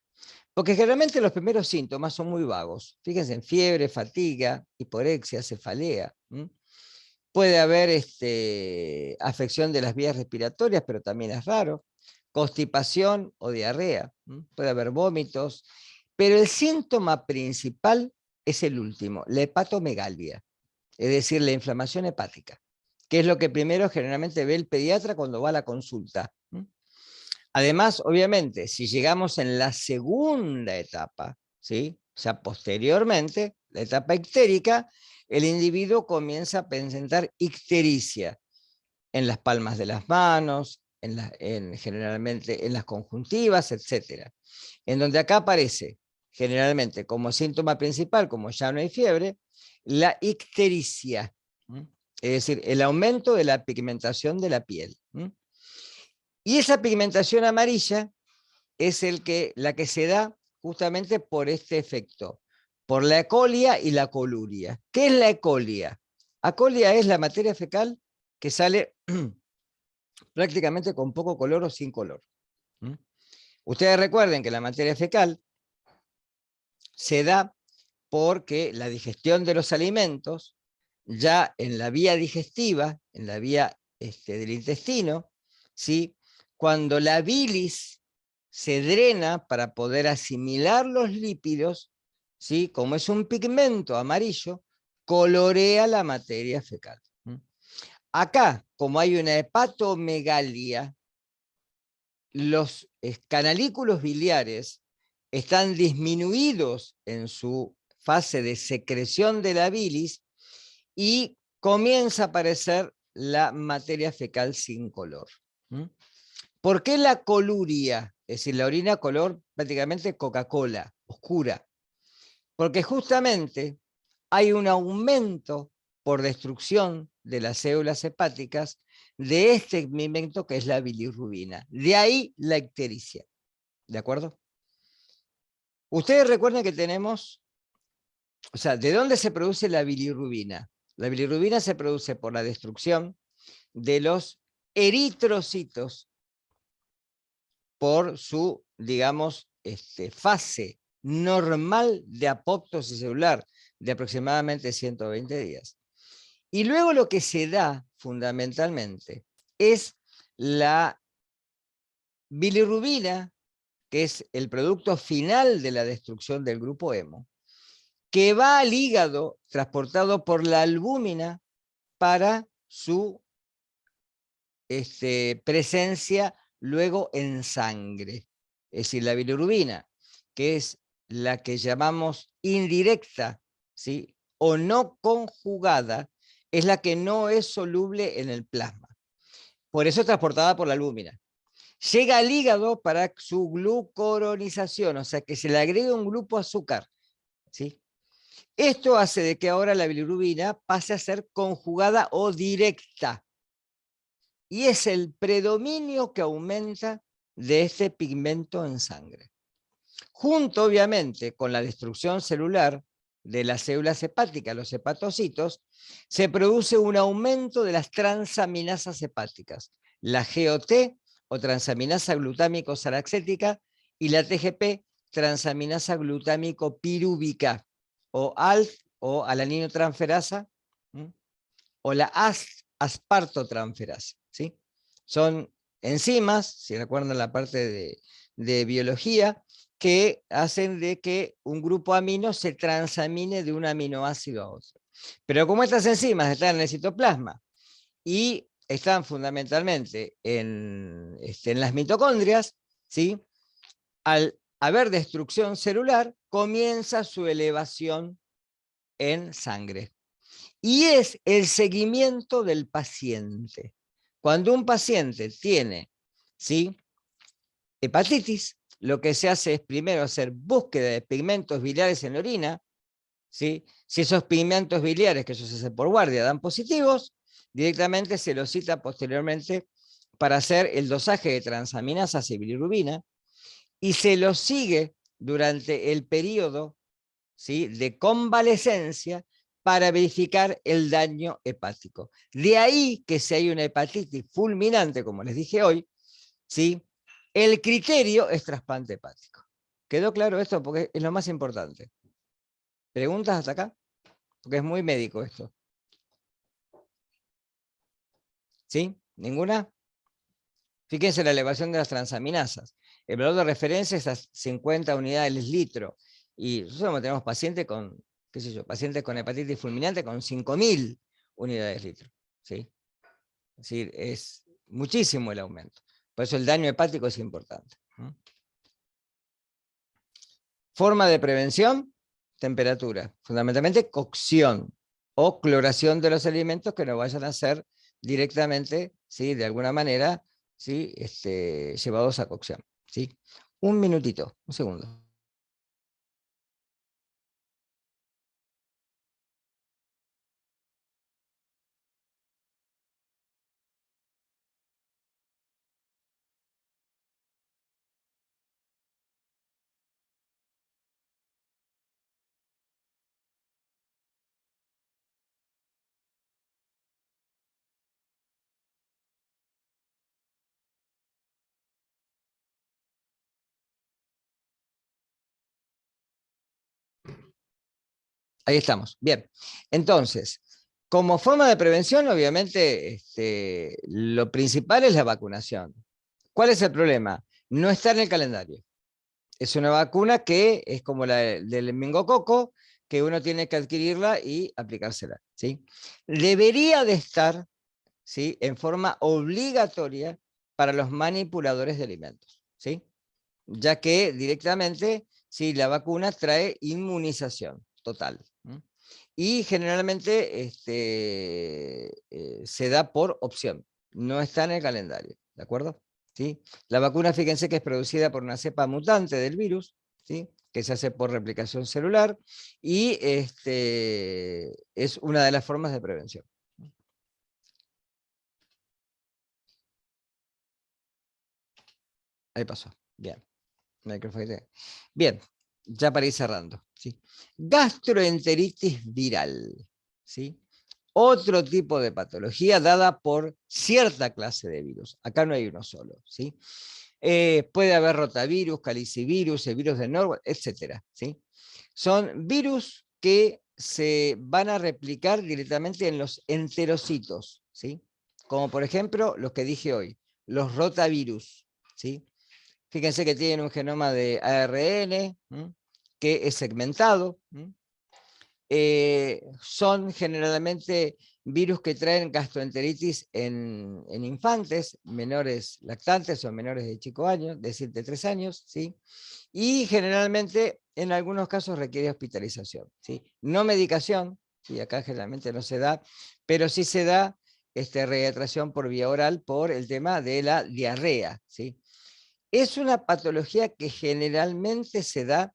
B: Porque generalmente los primeros síntomas son muy vagos. Fíjense en fiebre, fatiga, hiporexia, cefalea. Puede haber afección de las vías respiratorias, pero también es raro. Constipación o diarrea. Puede haber vómitos. Pero el síntoma principal es el último, la hepatomegalia. Es decir, la inflamación hepática, que es lo que primero generalmente ve el pediatra cuando va a la consulta. Además, obviamente, si llegamos en la segunda etapa, ¿sí? o sea, posteriormente, la etapa ictérica, el individuo comienza a presentar ictericia en las palmas de las manos, generalmente en las conjuntivas, etc. en donde acá aparece generalmente como síntoma principal, como ya no hay fiebre, la ictericia, es decir, el aumento de la pigmentación de la piel. Y esa pigmentación amarilla es la que se da justamente por este efecto, por la ecolia y la coluria. ¿Qué es la ecolia? Acolia es la materia fecal que sale prácticamente con poco color o sin color. Ustedes recuerden que la materia fecal se da porque la digestión de los alimentos, ya en la vía digestiva, en la vía del intestino, ¿sí? Cuando la bilis se drena para poder asimilar los lípidos, ¿sí? Como es un pigmento amarillo, colorea la materia fecal. Acá, como hay una hepatomegalia, los canalículos biliares están disminuidos en su fase de secreción de la bilis y comienza a aparecer la materia fecal sin color. ¿Por qué la coluria? Es decir, la orina color prácticamente Coca-Cola, oscura. Porque justamente hay un aumento por destrucción de las células hepáticas de este pigmento que es la bilirrubina. De ahí la ictericia. ¿De acuerdo? Ustedes recuerden que tenemos, o sea, ¿de dónde se produce la bilirrubina? La bilirrubina se produce por la destrucción de los eritrocitos por su, digamos, fase normal de apoptosis celular de aproximadamente 120 días. Y luego lo que se da fundamentalmente es la bilirrubina, que es el producto final de la destrucción del grupo hemo, que va al hígado transportado por la albúmina para su presencia luego en sangre. Es decir, la bilirrubina, que es la que llamamos indirecta, ¿sí? O no conjugada, es la que no es soluble en el plasma. Por eso es transportada por la albúmina. Llega al hígado para su glucoronización, o sea que se le agrega un grupo azúcar, ¿sí? Esto hace de que ahora la bilirrubina pase a ser conjugada o directa. Y es el predominio que aumenta de este pigmento en sangre. Junto, obviamente, con la destrucción celular de las células hepáticas, los hepatocitos, se produce un aumento de las transaminasas hepáticas, la GOT o transaminasa glutámico salaxética y la TGP, transaminasa glutámico pirúvica, o ALT o alaninotransferasa, o la aspartotransferasa, ¿sí? Son enzimas, si recuerdan la parte de biología, que hacen de que un grupo amino se transamine de un aminoácido a otro. Pero como estas enzimas están en el citoplasma y están fundamentalmente en las mitocondrias, ¿sí? Al haber destrucción celular, comienza su elevación en sangre. Y es el seguimiento del paciente. Cuando un paciente tiene, ¿sí?, hepatitis, lo que se hace es primero hacer búsqueda de pigmentos biliares en la orina, ¿sí? Si esos pigmentos biliares, que eso se hace por guardia, dan positivos, directamente se los cita posteriormente para hacer el dosaje de transaminasas y bilirrubina, y se los sigue durante el periodo, ¿sí?, de convalecencia para verificar el daño hepático. De ahí que si hay una hepatitis fulminante, como les dije hoy, ¿sí?, el criterio es trasplante hepático. ¿Quedó claro esto? Porque es lo más importante. ¿Preguntas hasta acá? Porque es muy médico esto. ¿Sí? ¿Ninguna? Fíjense la elevación de las transaminasas. El valor de referencia es a 50 unidades litro. Y nosotros tenemos pacientes con, qué sé yo, pacientes con hepatitis fulminante con 5.000 unidades litro. ¿Sí? Es decir, es muchísimo el aumento. Por eso el daño hepático es importante. Forma de prevención, temperatura. Fundamentalmente cocción o cloración de los alimentos que no vayan a ser directamente, ¿sí?, de alguna manera, ¿sí?, llevados a cocción, ¿sí? Un minutito, un segundo. Ahí estamos. Bien. Entonces, como forma de prevención, obviamente, lo principal es la vacunación. ¿Cuál es el problema? No está en el calendario. Es una vacuna que es como la del meningococo, que uno tiene que adquirirla y aplicársela, ¿sí? Debería de estar, ¿sí?, en forma obligatoria para los manipuladores de alimentos, ¿sí? Ya que directamente, sí, la vacuna trae inmunización total. Y generalmente se da por opción, no está en el calendario, ¿de acuerdo? ¿Sí? La vacuna, fíjense que es producida por una cepa mutante del virus, ¿sí?, que se hace por replicación celular, y es una de las formas de prevención. Ahí pasó, bien. Bien, ya para ir cerrando, ¿sí? Gastroenteritis viral, ¿sí? Otro tipo de patología dada por cierta clase de virus. Acá no hay uno solo, ¿sí? Puede haber rotavirus, calicivirus, el virus de Norwalk, etcétera, ¿sí? Son virus que se van a replicar directamente en los enterocitos, ¿sí? Como por ejemplo los que dije hoy, los rotavirus, ¿sí? Fíjense que tienen un genoma de ARN, que es segmentado. Son generalmente virus que traen gastroenteritis en infantes, menores lactantes o menores de 5 años, es decir, de 3 años, ¿sí? Y generalmente en algunos casos requiere hospitalización, ¿sí? No medicación, ¿sí? Acá generalmente no se da, pero sí se da reidratación por vía oral por el tema de la diarrea, ¿sí? Es una patología que generalmente se da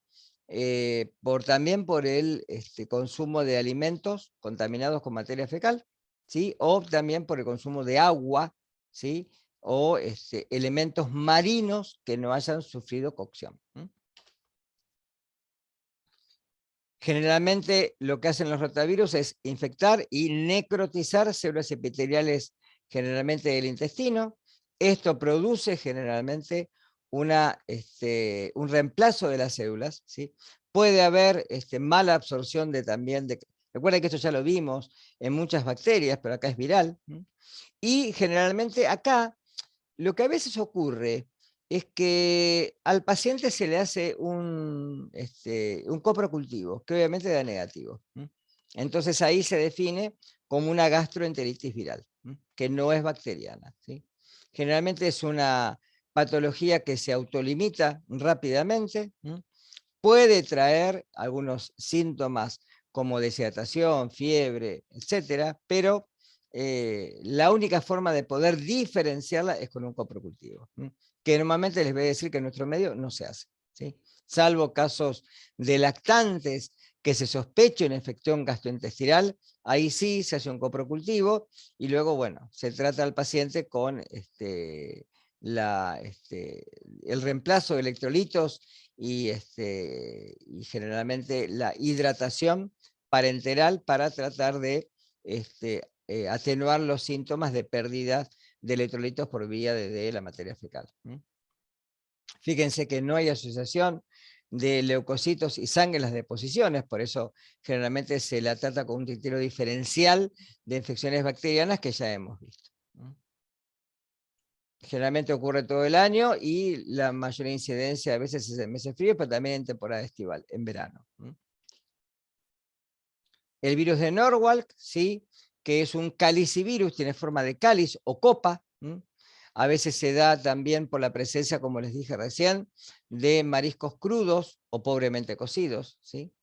B: también por el consumo de alimentos contaminados con materia fecal, ¿sí? O también por el consumo de agua, ¿sí?, o elementos marinos que no hayan sufrido cocción. Generalmente lo que hacen los rotavirus es infectar y necrotizar células epiteliales generalmente del intestino. Esto produce generalmente un reemplazo de las células, ¿sí? Puede haber mala absorción también de... Recuerda que esto ya lo vimos en muchas bacterias, pero acá es viral. Y generalmente acá lo que a veces ocurre es que al paciente se le hace un coprocultivo, que obviamente da negativo. Entonces ahí se define como una gastroenteritis viral, que no es bacteriana, ¿sí? Generalmente es una patología que se autolimita rápidamente, puede traer algunos síntomas como deshidratación, fiebre, etcétera, pero la única forma de poder diferenciarla es con un coprocultivo, que normalmente les voy a decir que en nuestro medio no se hace, ¿sí? Salvo casos de lactantes que se sospeche una infección gastrointestinal, ahí sí se hace un coprocultivo y luego, bueno, se trata al paciente con el reemplazo de electrolitos y generalmente la hidratación parenteral para tratar de atenuar los síntomas de pérdida de electrolitos por vía de la materia fecal. Fíjense que no hay asociación de leucocitos y sangre en las deposiciones, por eso generalmente se la trata con un criterio diferencial de infecciones bacterianas que ya hemos visto. Generalmente ocurre todo el año y la mayor incidencia a veces es en meses fríos, pero también en temporada estival, en verano. El virus de Norwalk, ¿sí?, que es un calicivirus, tiene forma de cáliz o copa. A veces se da también por la presencia, como les dije recién, de mariscos crudos o pobremente cocidos, ¿sí?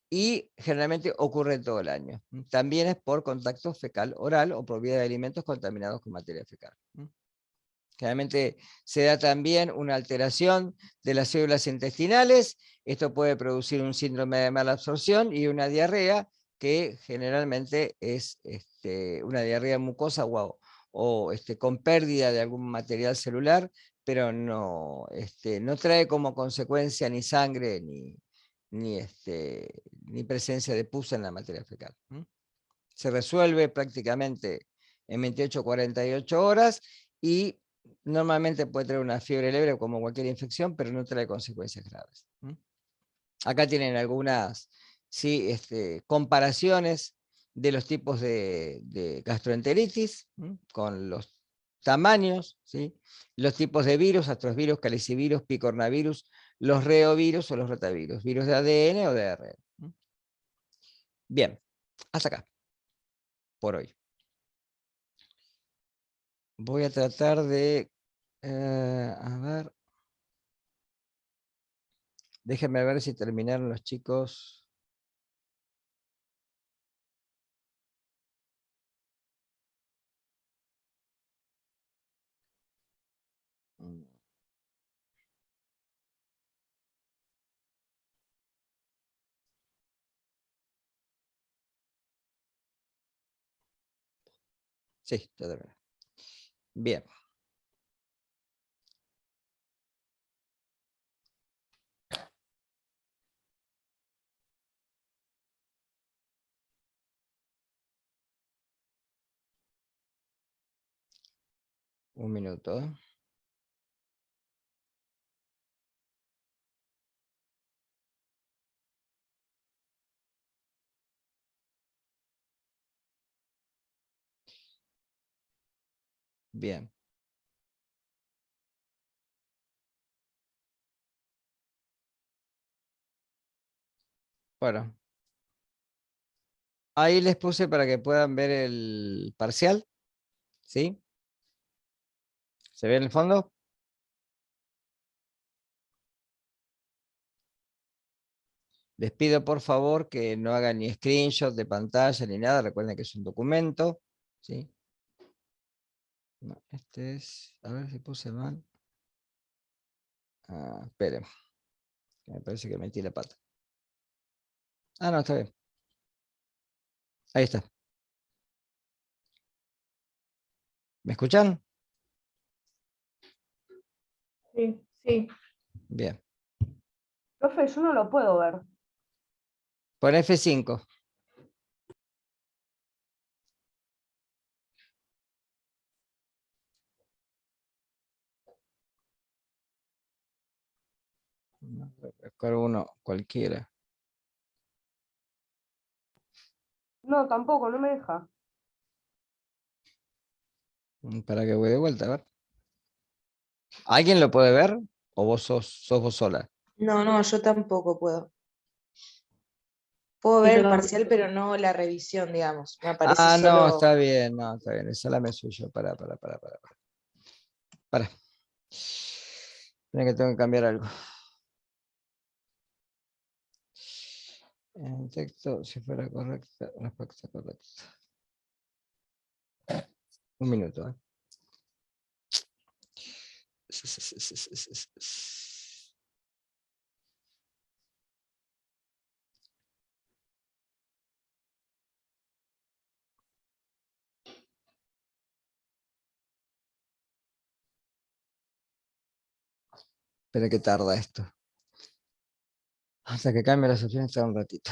B: Y generalmente ocurre todo el año. También es por contacto fecal oral o por vía de alimentos contaminados con materia fecal. Generalmente se da también una alteración de las células intestinales. Esto puede producir un síndrome de mala absorción y una diarrea, que generalmente es una diarrea mucosa o con pérdida de algún material celular, pero no trae como consecuencia ni sangre ni presencia de pus en la materia fecal. Se resuelve prácticamente en 28 o 48 horas y normalmente puede traer una fiebre leve como cualquier infección, pero no trae consecuencias graves. Acá tienen algunas comparaciones de los tipos de gastroenteritis, con los tamaños, ¿sí? Los tipos de virus, astrovirus, calicivirus, picornavirus, los reovirus o los rotavirus, virus de ADN o de ARN. Bien, hasta acá, por hoy. Voy a tratar de, a ver, déjenme ver si terminaron los chicos. Sí, ya terminé. Bien. Un minuto. Bien. Bueno, ahí les puse para que puedan ver el parcial, ¿sí? ¿Se ve en el fondo? Les pido por favor que no hagan ni screenshot de pantalla ni nada, recuerden que es un documento, ¿sí? No, este es, a ver si puse mal. Esperen, me parece que metí la pata. No, está bien. Ahí está. ¿Me escuchan?
A: Sí, sí.
B: Bien.
C: Profe, yo no lo puedo ver.
B: Pon F5. Buscar uno cualquiera.
C: No, tampoco, no me deja.
B: Para que voy de vuelta, a ver. ¿Alguien lo puede ver? ¿O vos sos vos sola?
D: No, yo tampoco puedo. Puedo
A: Sí,
D: ver
A: yo
D: el
A: tampoco.
D: parcial, pero no la revisión, digamos. Me aparece
B: No,
D: solo.
B: está bien, no, está bien. Esa la me suyo. Para. Mira que tengo que cambiar algo. En texto, si fuera correcta, respuesta correcta. Un minuto, ¿eh? Espera que tarda esto. Hasta que cambie las opciones tarda un ratito.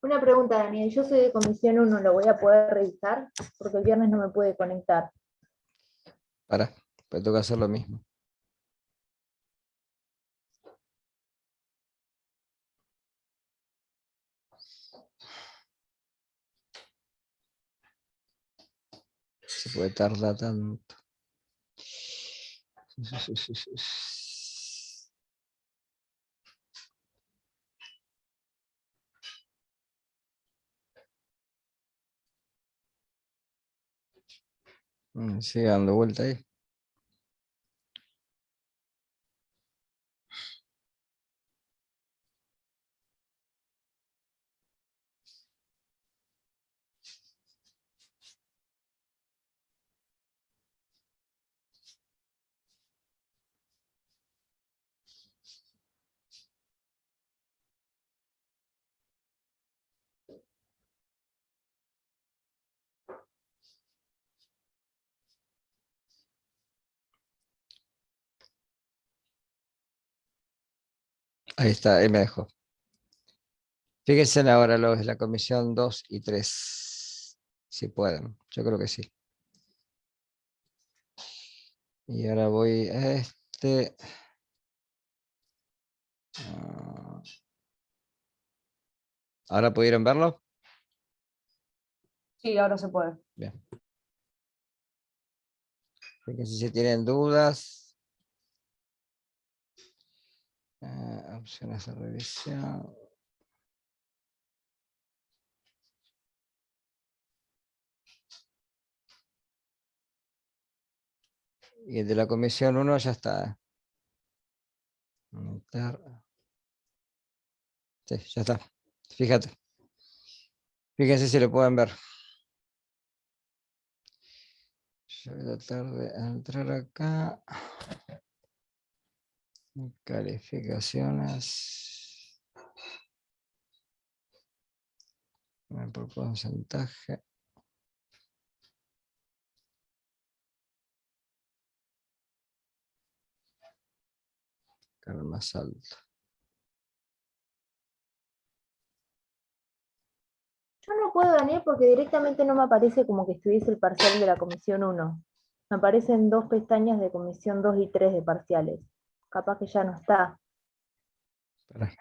A: Una pregunta, Daniel. Yo soy de comisión 1, ¿lo voy a poder revisar? Porque el viernes no me puede conectar.
B: Pues tengo que hacer lo mismo. Se puede tardar tanto. Sigue dando vuelta ahí. Ahí está, ahí me dejó. Fíjense ahora los de la comisión 2 y 3, si pueden. Yo creo que sí. Y ahora voy a este. ¿Ahora pudieron verlo?
C: Sí, ahora se puede.
B: Bien. Fíjense si tienen dudas. Opciones de revisión. Y el de la comisión 1 ya está. Sí, ya está. Fíjate. Fíjense si lo pueden ver. Yo voy a tratar de entrar acá. Calificaciones. Por porcentaje. Más alto.
A: Yo no puedo, Daniel, porque directamente no me aparece como que estuviese el parcial de la comisión 1. Me aparecen 2 pestañas de comisión 2 y 3 de parciales. Capaz que ya no está.
B: Espera.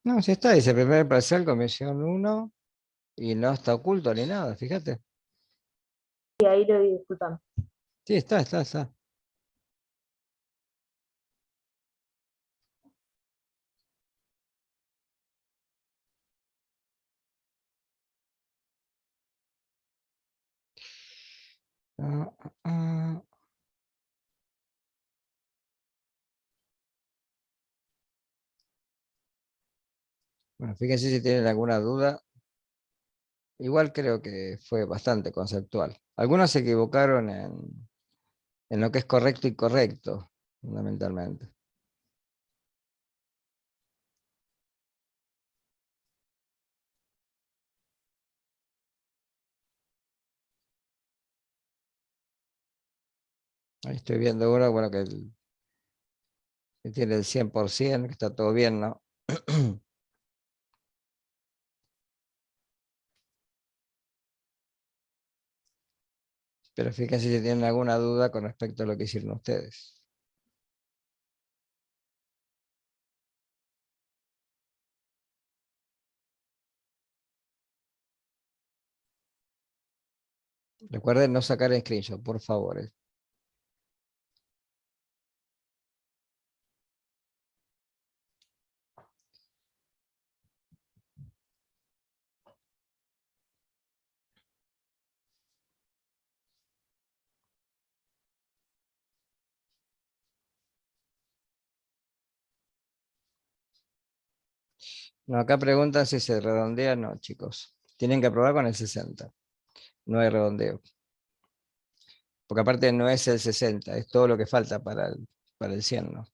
B: No, si está, dice primer parcial, comisión 1, y no está oculto ni nada, fíjate.
A: Y ahí lo disculpan.
B: Sí, está. Bueno, fíjense si tienen alguna duda. Igual creo que fue bastante conceptual. Algunos se equivocaron en lo que es correcto y correcto, fundamentalmente. Ahí estoy viendo uno, bueno, que tiene el 100%, que está todo bien, ¿no? Pero fíjense si tienen alguna duda con respecto a lo que hicieron ustedes. Recuerden no sacar el screenshot, por favor. No, acá preguntan si se redondea. No, chicos. Tienen que aprobar con el 60. No hay redondeo. Porque aparte no es el 60, es todo lo que falta para el 100, ¿no?